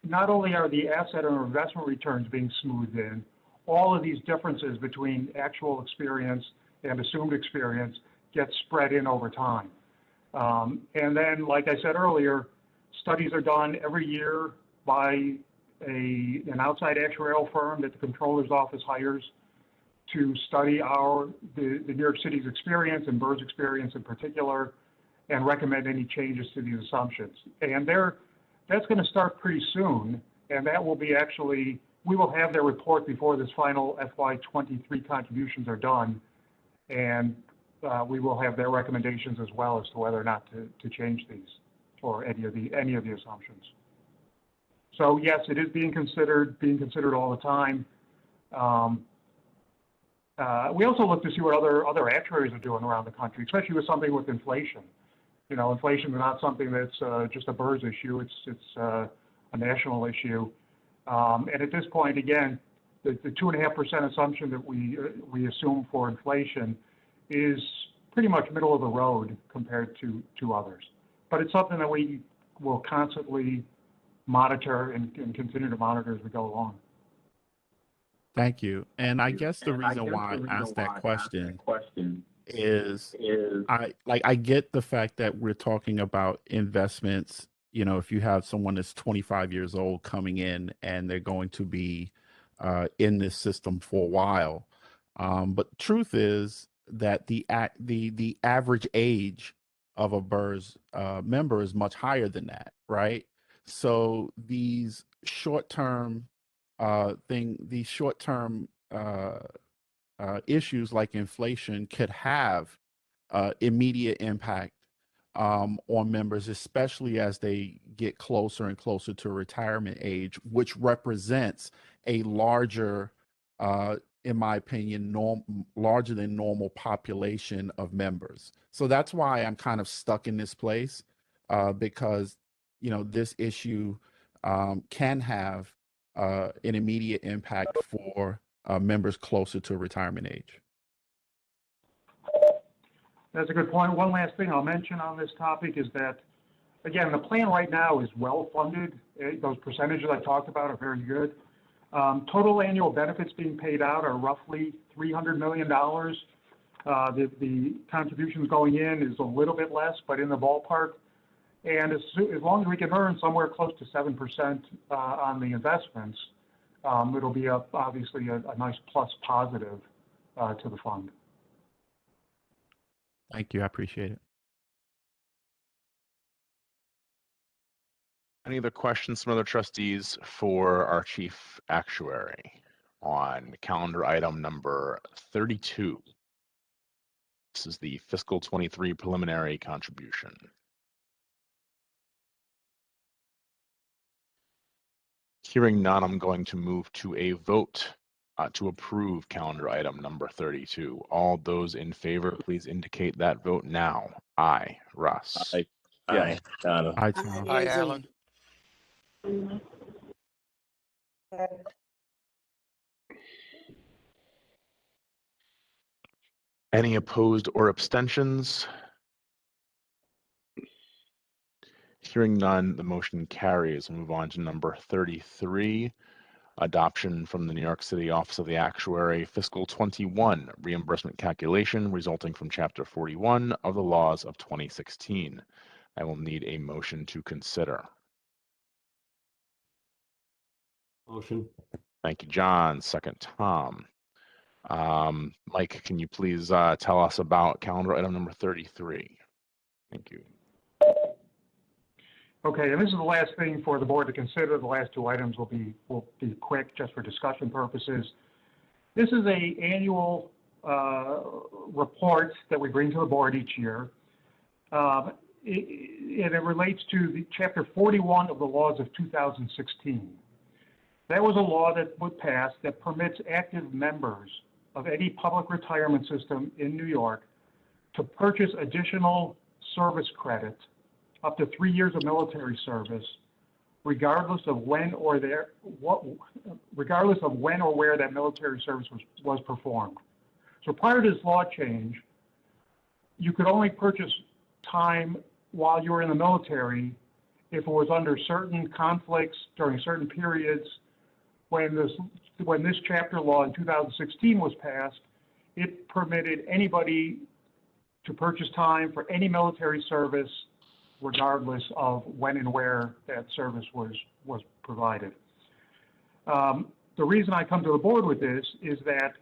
not only are the asset or investment returns being smoothed in, all of these differences between actual experience and assumed experience get spread in over time. And then, like I said earlier, studies are done every year by an outside actuarial firm that the controller's office hires to study the New York City's experience and BERS experience in particular, and recommend any changes to these assumptions. And that's going to start pretty soon, and that will be we will have their report before this final FY23 contributions are done, and we will have their recommendations as well as to whether or not to change these or any of the assumptions. So yes, it is being considered all the time. We also look to see what other actuaries are doing around the country, especially with something with inflation. You know, inflation is not something that's just a BERS issue. It's a national issue. And at this point, again, the 2.5% assumption that we assume for inflation is pretty much middle of the road compared to others. But it's something that we will constantly monitor and continue to monitor as we go along. Thank you. And I guess the reason why I asked that question is I get the fact that we're talking about investments. You know, if you have someone that's 25 years old coming in and they're going to be in this system for a while. But the truth is that the average age of a BERS member is much higher than that, right? So these short-term issues like inflation could have immediate impact on members, especially as they get closer and closer to retirement age, which represents a larger, in my opinion, larger than normal population of members. So that's why I'm kind of stuck in this place, because this issue can have an immediate impact for members closer to retirement age. That's a good point. One last thing I'll mention on this topic is that, again, the plan right now is well funded. Those percentages I talked about are very good. Total annual benefits being paid out are roughly $300 million. The contributions going in is a little bit less, but in the ballpark. And as long as we can earn somewhere close to 7% on the investments, it'll be obviously a nice plus positive to the fund. Thank you. I appreciate it. Any other questions from other trustees for our chief actuary on calendar item number 32? This is the fiscal 23 preliminary contribution. Hearing none, I'm going to move to a vote to approve calendar item number 32. All those in favor, please indicate that vote now. Aye. Russ. Aye. Aye, Donald. Aye, Tom. Hi, Alan. Any opposed or abstentions? Hearing none, the motion carries. We'll move on to number 33, adoption from the New York City Office of the Actuary Fiscal 21 reimbursement calculation resulting from Chapter 41 of the laws of 2016. I will need a motion to consider. Motion. Thank you, John. Second, Tom. Mike, can you please tell us about calendar item number 33? Thank you. Okay, and this is the last thing for the board to consider. The last two items will be quick, just for discussion purposes. This is a annual report that we bring to the board each year. And it relates to the Chapter 41 of the laws of 2016. That was a law that was passed that permits active members of any public retirement system in New York to purchase additional service credit up to 3 years of military service, regardless of when or where that military service was performed. So prior to this law change, you could only purchase time while you were in the military if it was under certain conflicts during certain periods. When this chapter law in 2016 was passed, it permitted anybody to purchase time for any military service, regardless of when and where that service was provided. The reason I come to the board with this is that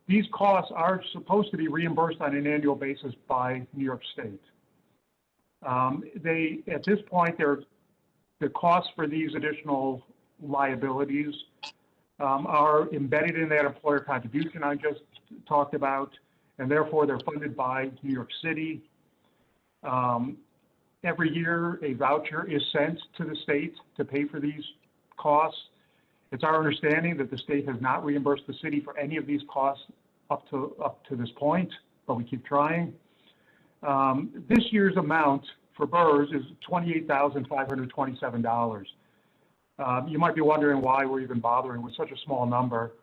these costs are supposed to be reimbursed on an annual basis by New York State. At this point, the costs for these additional liabilities are embedded in that employer contribution I just talked about, and therefore they're funded by New York City. Every year, a voucher is sent to the state to pay for these costs. It's our understanding that the state has not reimbursed the city for any of these costs up to this point, but we keep trying. This year's amount for BERS is $28,527. You might be wondering why we're even bothering with such a small number,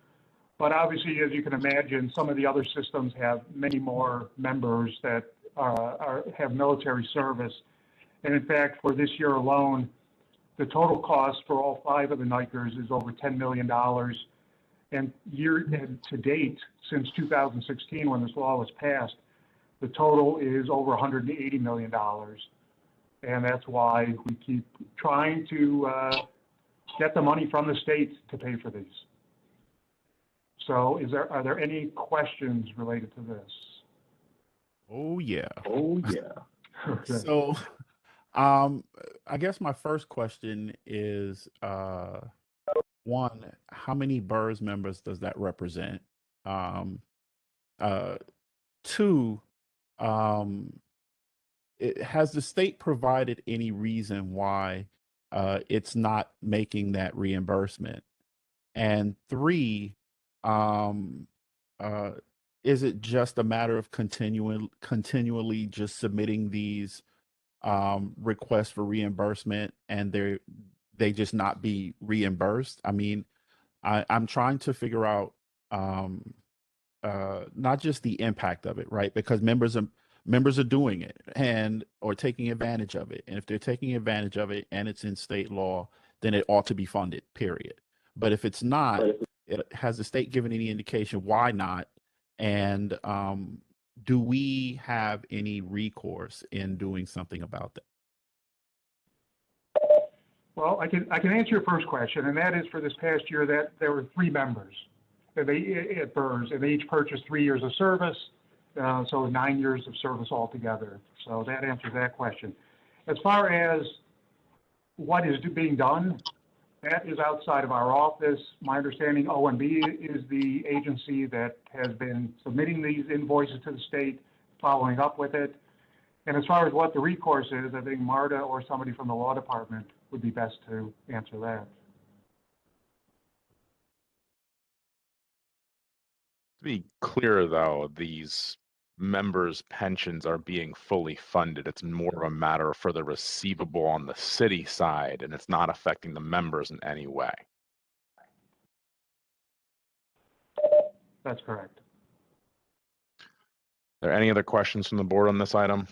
but obviously, as you can imagine, some of the other systems have many more members that have military service. And in fact, for this year alone, the total cost for all 5 of the NYCBERS is over $10 million. And to date, since 2016, when this law was passed, the total is over $180 million. And that's why we keep trying to get the money from the state to pay for these. So are there any questions related to this? Oh, yeah. Oh, yeah. Okay. So, I guess my first question is, one, how many BERS members does that represent? Two, has the state provided any reason why it's not making that reimbursement? And three, is it just a matter of continually just submitting these requests for reimbursement and they just not be reimbursed? I mean, I'm trying to figure out not just the impact of it, right? Because members are doing it or taking advantage of it. And if they're taking advantage of it and it's in state law, then it ought to be funded, period. But if it's not, has the state given any indication why not? And do we have any recourse in doing something about that? Well, I can answer your first question, and that is for this past year that there were 3 members at BERS, and they each purchased 3 years of service, so 9 years of service altogether. So that answers that question. As far as what is being done, that is outside of our office. My understanding, OMB is the agency that has been submitting these invoices to the state, following up with it. And as far as what the recourse is, I think Marta or somebody from the law department would be best to answer that. To be clear, though, these members' pensions are being fully funded. It's more of a matter for the receivable on the city side, and it's not affecting the members in any way. That's correct. Are there any other questions from the board on this item?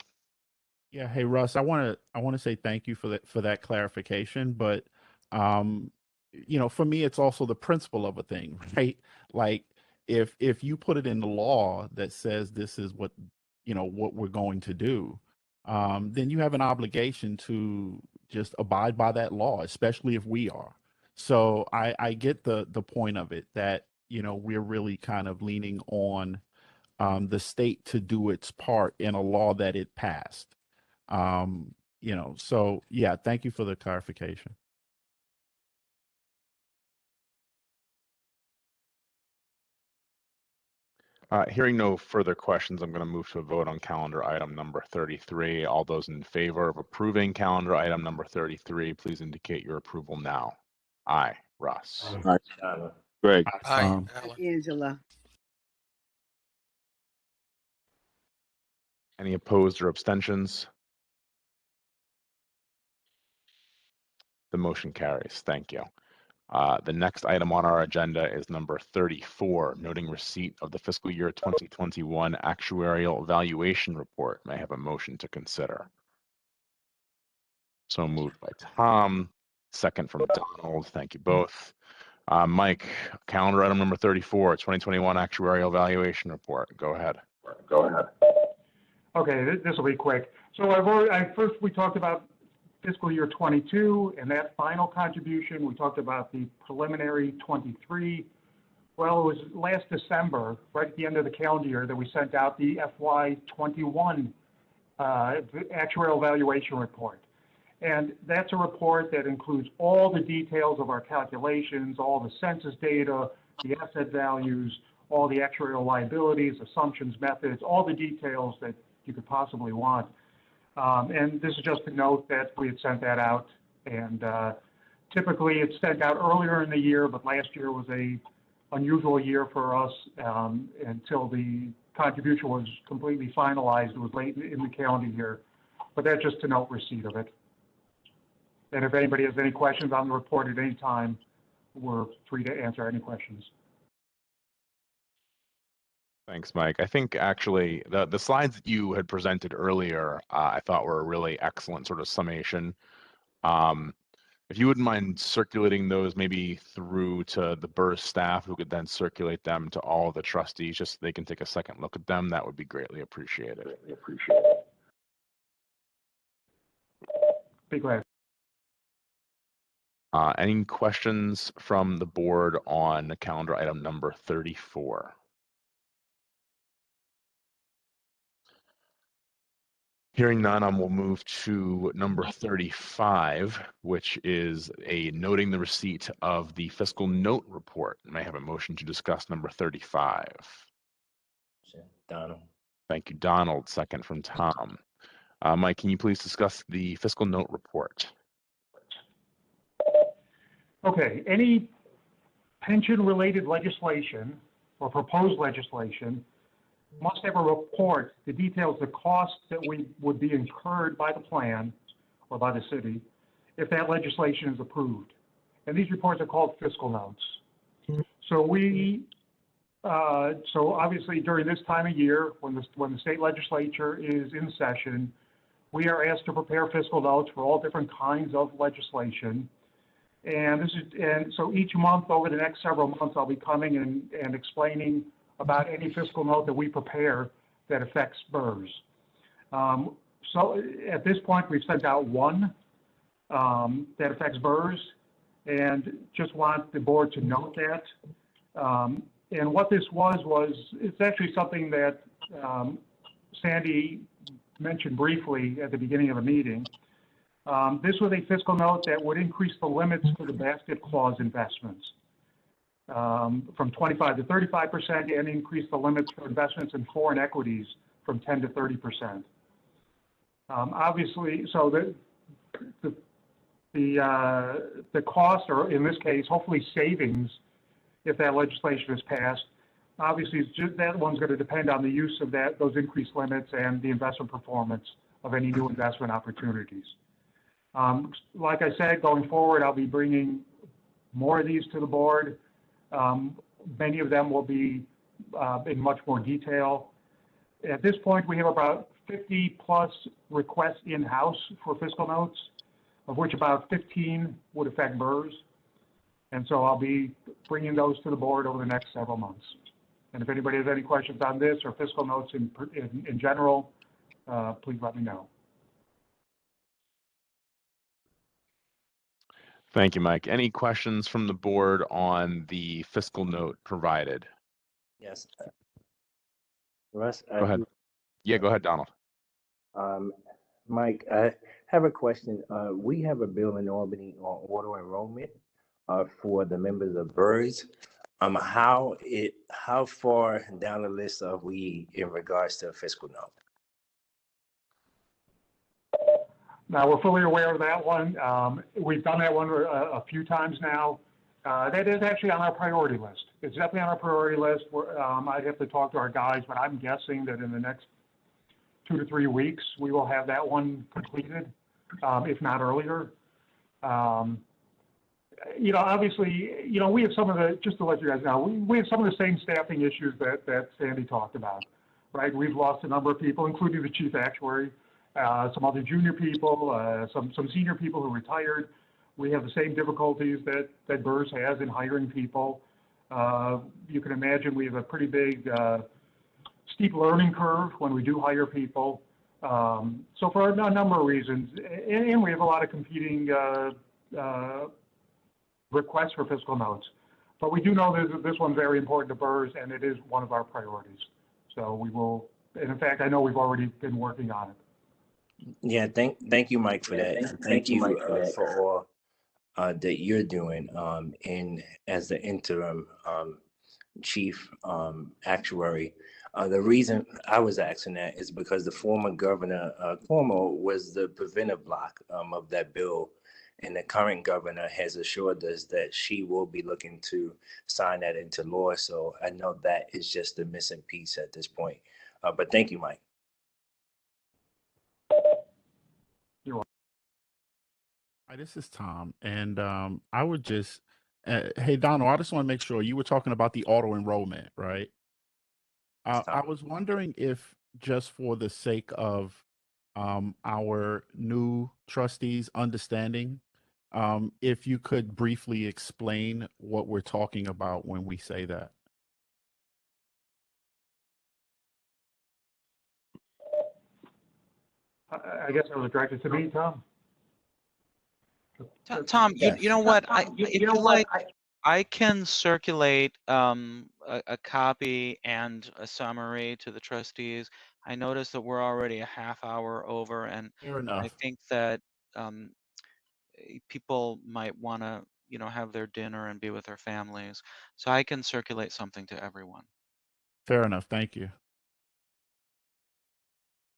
Yeah, hey Russ, I want to say thank you for that clarification, but for me it's also the principle of a thing, right? Like if you put it in the law that says this is what what we're going to do, then you have an obligation to just abide by that law, especially if we are. So I get the point of it that we're really kind of leaning on the state to do its part in a law that it passed. So yeah, thank you for the clarification. Hearing no further questions, I'm going to move to a vote on calendar item number 33. All those in favor of approving calendar item number 33, please indicate your approval now. Aye, Russ. Aye. Greg. Aye, Angela. Any opposed or abstentions? The motion carries. Thank you. The next item on our agenda is number 34, noting receipt of the fiscal year 2021 actuarial evaluation report. May I have a motion to consider? So moved by Tom, second from Donald. Thank you both. Mike, calendar item number 34, 2021 actuarial evaluation report. Go ahead. Okay, this will be quick. So first we talked about fiscal year 22 and that final contribution. We talked about the preliminary 23. Well, it was last December, right at the end of the calendar year, that we sent out the FY 21 actuarial evaluation report. And that's a report that includes all the details of our calculations, all the census data, the asset values, all the actuarial liabilities, assumptions, methods, all the details that you could possibly want. And this is just a note that we had sent that out. And typically it's sent out earlier in the year, but last year was a unusual year for us until the contribution was completely finalized. It was late in the calendar year, but that's just to note receipt of it. And if anybody has any questions on the report at any time, we're free to answer any questions. Thanks, Mike. I think actually the slides that you had presented earlier, I thought were a really excellent sort of summation. If you wouldn't mind circulating those maybe through to the BERS staff, who could then circulate them to all the trustees, just so they can take a second look at them, that would be greatly appreciated. Be glad. Any questions from the board on calendar item number 34? Hearing none, we'll move to number 35, which is a noting the receipt of the fiscal note report. May I have a motion to discuss number 35? Donald. Thank you, Donald. Second from Tom. Mike, can you please discuss the fiscal note report? Okay, any pension-related legislation or proposed legislation must have a report that details the costs that would be incurred by the plan or by the city if that legislation is approved. And these reports are called fiscal notes. So so obviously during this time of year, when the state legislature is in session, we are asked to prepare fiscal notes for all different kinds of legislation. And so each month over the next several months, I'll be coming and explaining about any fiscal note that we prepare that affects BERS. So at this point, we've sent out one that affects BERS, and just want the board to note that. And what this was it's actually something that Sandy mentioned briefly at the beginning of the meeting. This was a fiscal note that would increase the limits for the basket clause investments from 25 to 35% and increase the limits for investments in foreign equities from 10 to 30%. Obviously, so the cost, or in this case, hopefully savings, if that legislation is passed, obviously, it's just, that one's going to depend on the use of those increased limits and the investment performance of any new investment opportunities. Like I said, going forward, I'll be bringing more of these to the board. Many of them will be in much more detail. At this point, we have about 50 plus requests in-house for fiscal notes, of which about 15 would affect BERS. And so I'll be bringing those to the board over the next several months. And if anybody has any questions on this or fiscal notes in general, please let me know. Thank you, Mike. Any questions from the board on the fiscal note provided? Yes. Russ, Go ahead. Yeah, go ahead, Donald. Mike, I have a question. We have a bill in Albany on auto enrollment for the members of BERS. How far down the list are we in regards to a fiscal note? Now, we're fully aware of that one. We've done that one a few times now. That is actually on our priority list. It's definitely on our priority list. I'd have to talk to our guys, but I'm guessing that in the next 2 to 3 weeks, we will have that one completed, if not earlier. Obviously, we have some of the, just to let you guys know, we have some of the same staffing issues that Sandy talked about, right? We've lost a number of people, including the chief actuary, some other junior people, some senior people who retired. We have the same difficulties that BERS has in hiring people. You can imagine we have a pretty big, steep learning curve when we do hire people. So for a number of reasons, and we have a lot of competing requests for fiscal notes. But we do know that this one's very important to BERS, and it is one of our priorities. So we will, and in fact, I know we've already been working on it. Yeah, thank you, Mike, for that. And thank you for all that you're doing in as the interim chief actuary. The reason I was asking that is because the former governor, Cuomo, was the preventive block of that bill. And the current governor has assured us that she will be looking to sign that into law. So I know that is just the missing piece at this point. But thank you, Mike. Hi, this is Tom, and I would just, hey Donald, I just want to make sure you were talking about the auto enrollment, right? I was wondering if, just for the sake of our new trustees understanding, if you could briefly explain what we're talking about when we say that. I guess it was directed to me, Tom. Tom, Yes. you know what? I can circulate a copy and a summary to the trustees. I noticed that we're already a half hour over, and Fair enough. I think that people might want to, have their dinner and be with their families. So I can circulate something to everyone. Fair enough. Thank you.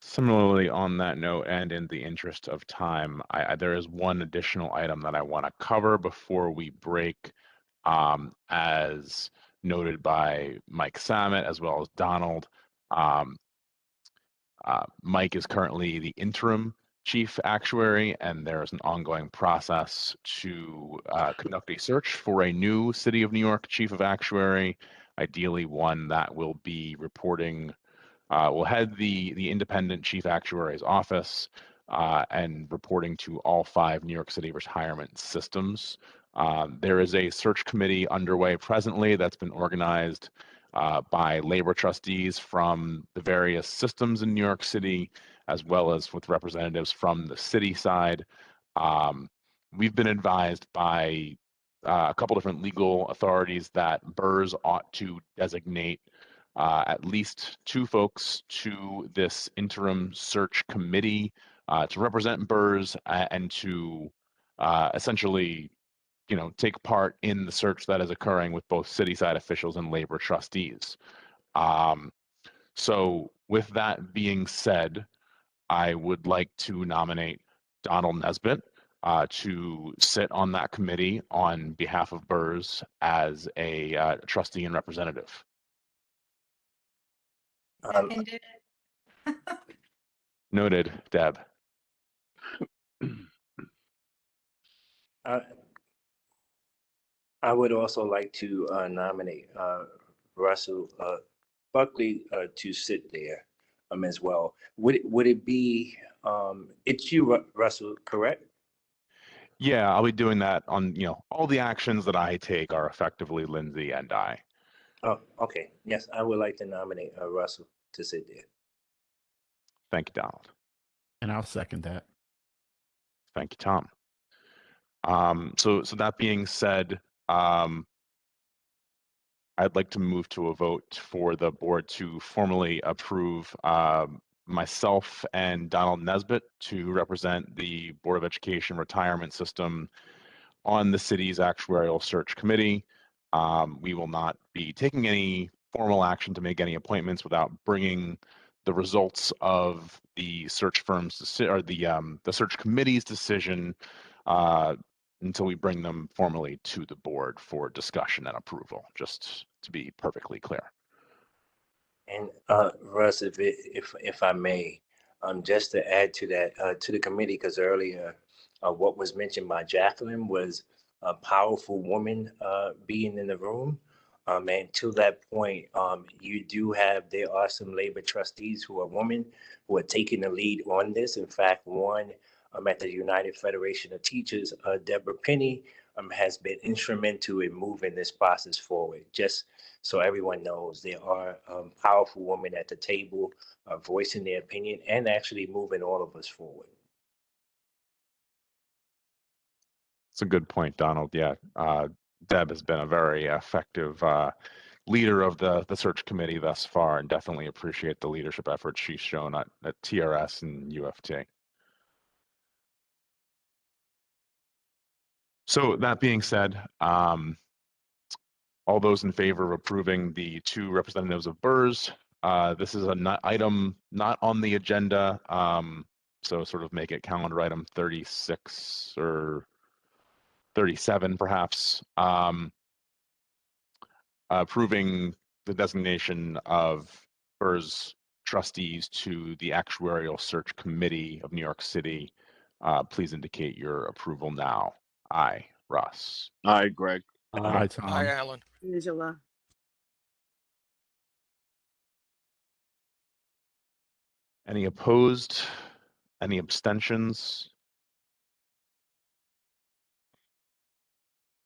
Similarly, on that note, and in the interest of time, there is one additional item that I want to cover before we break, as noted by Mike Samet as well as Donald. Mike is currently the interim chief actuary, and there is an ongoing process to conduct a search for a new City of New York chief of actuary, ideally one that will be reporting, will head the independent chief actuary's office and reporting to all 5 New York City retirement systems. There is a search committee underway presently that's been organized by labor trustees from the various systems in New York City, as well as with representatives from the city side. We've been advised by a couple different legal authorities that BERS ought to designate at least 2 folks to this interim search committee to represent BERS and to essentially, take part in the search that is occurring with both city side officials and labor trustees. So with that being said, I would like to nominate Donald Nesbitt to sit on that committee on behalf of BERS as a trustee and representative. Seconded. Noted, Deb. I would also like to nominate Russell Buckley to sit there as well. Would it be, it's you, Russell, correct? Yeah, I'll be doing that on, all the actions that I take are effectively Lindsay and I. Oh, okay. Yes, I would like to nominate Russell to sit there. Thank you, Donald. And I'll second that. Thank you, Tom. So that being said, I'd like to move to a vote for the board to formally approve myself and Donald Nesbitt to represent the Board of Education retirement system on the city's actuarial search committee. We will not be taking any formal action to make any appointments without bringing the results of the search firm's or the search committee's decision until we bring them formally to the board for discussion and approval, just to be perfectly clear. And Russ, if I may, just to add to that, to the committee, because earlier what was mentioned by Jacqueline was a powerful woman being in the room. And to that point, there are some labor trustees who are women who are taking the lead on this. In fact, one at the United Federation of Teachers, Deborah Penny, has been instrumental in moving this process forward. Just so everyone knows, there are powerful women at the table voicing their opinion and actually moving all of us forward. It's a good point, Donald. Yeah, Deb has been a very effective leader of the search committee thus far, and definitely appreciate the leadership efforts she's shown at TRS and UFT. So that being said, all those in favor of approving the two representatives of BERS, this is an item not on the agenda, so sort of make it calendar item 36 or 37 perhaps, approving the designation of BERS trustees to the Actuarial Search Committee of New York City. Please indicate your approval now. Aye, Russ. Aye, Greg. Aye, Tom. Aye, Alan. Angela. Any opposed? Any abstentions?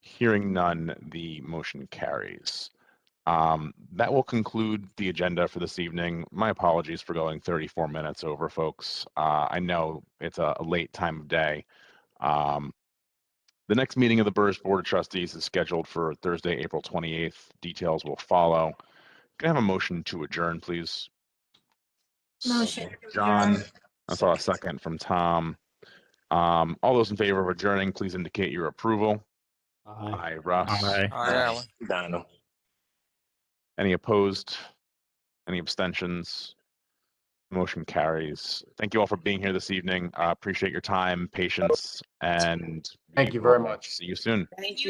Hearing none, the motion carries. That will conclude the agenda for this evening. My apologies for going 34 minutes over, folks. I know it's a late time of day. The next meeting of the BERS Board of Trustees is scheduled for Thursday, April 28th. Details will follow. Can I have a motion to adjourn, please? Motion. John, I saw a second from Tom. All those in favor of adjourning, please indicate your approval. Aye, Russ. Aye. Aye, Alan. Donald. Any opposed? Any abstentions? Motion carries. Thank you all for being here this evening. Appreciate your time, patience, and Thank you very much. See you soon. Thank you.